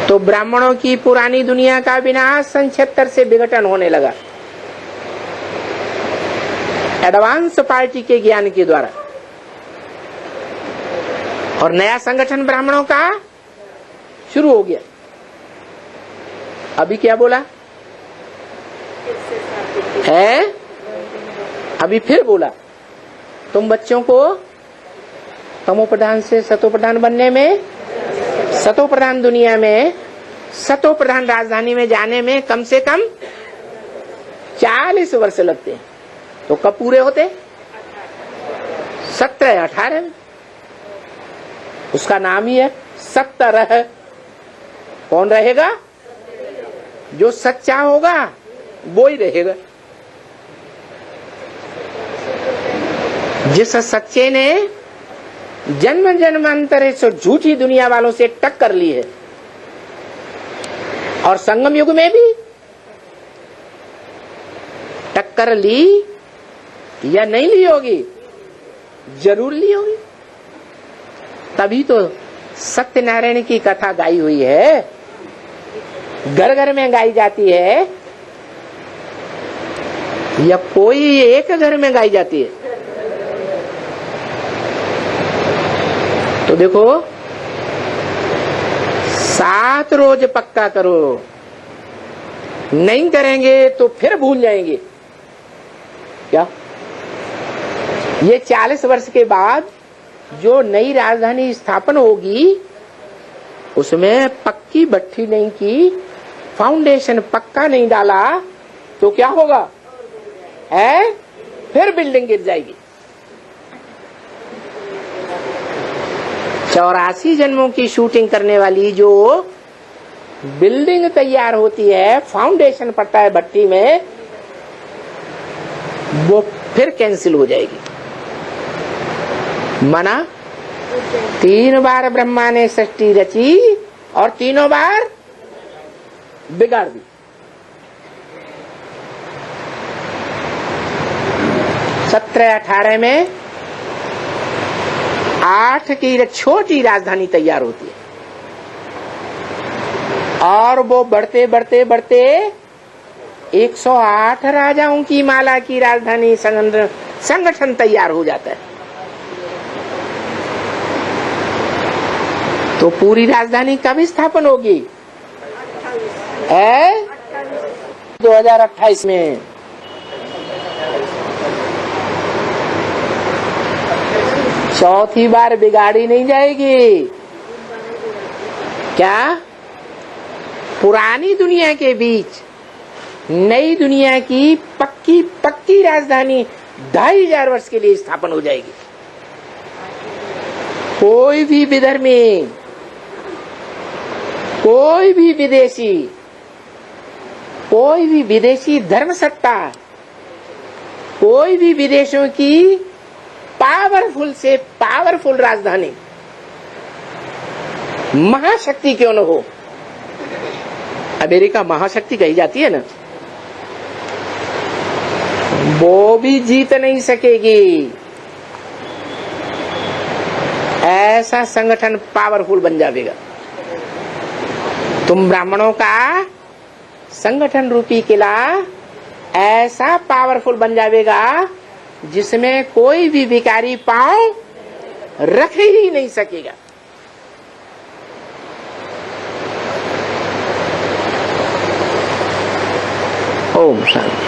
तो ब्राह्मणों की पुरानी दुनिया का विनाश सन 76 से विघटन होने लगा, एडवांस पार्टी के ज्ञान के द्वारा, और नया संगठन ब्राह्मणों का शुरू हो गया। अभी क्या बोला है? अभी फिर बोला, तुम बच्चों को तमोप्रधान से सतोप्रधान बनने में, सतोप्रधान दुनिया में, सतोप्रधान राजधानी में जाने में कम से कम 40 वर्ष लगते हैं। तो कब पूरे होते? 17-18 में। उसका नाम ही है 17। कौन रहेगा? जो सच्चा होगा वो ही रहेगा। जिस सच्चे ने जन्म जन्मांतर से झूठी दुनिया वालों से टक्कर ली है, और संगम युग में भी टक्कर ली या नहीं ली होगी? जरूर ली होगी। तभी तो सत्यनारायण की कथा गाई हुई है, घर घर में गाई जाती है, या कोई एक घर में गाई जाती है? तो देखो, 7 रोज पक्का करो, नहीं करेंगे तो फिर भूल जाएंगे। क्या? ये 40 वर्ष के बाद जो नई राजधानी स्थापन होगी, उसमें पक्की भट्ठी नहीं की, फाउंडेशन पक्का नहीं डाला, तो क्या होगा? है? फिर बिल्डिंग गिर जाएगी। 84 जन्मों की शूटिंग करने वाली जो बिल्डिंग तैयार होती है, फाउंडेशन पड़ता है भट्टी में, वो फिर कैंसिल हो जाएगी। माना 3 बार ब्रह्मा ने सृष्टि रची और तीनों बार बिगाड़ दी। 17-18 में 8 की छोटी राजधानी तैयार होती है, और वो बढ़ते बढ़ते बढ़ते 108 राजाओं की माला की राजधानी संगठन तैयार हो जाता है। तो पूरी राजधानी कब स्थापन होगी? 2028 में। चौथी बार बिगाड़ी नहीं जाएगी। क्या? पुरानी दुनिया के बीच नई दुनिया की पक्की राजधानी 2500 वर्ष के लिए स्थापन हो जाएगी। कोई भी विधर्मी, कोई भी विदेशी धर्म सत्ता, कोई भी विदेशों की पावरफुल से पावरफुल राजधानी, महाशक्ति क्यों न हो, अमेरिका महाशक्ति कही जाती है ना, वो भी जीत नहीं सकेगी। ऐसा संगठन पावरफुल बन जाएगा। तुम ब्राह्मणों का संगठन रूपी किला ऐसा पावरफुल बन जाएगा जिसमें कोई भी भिखारी पांव रख ही नहीं सकेगा। ओम शांति।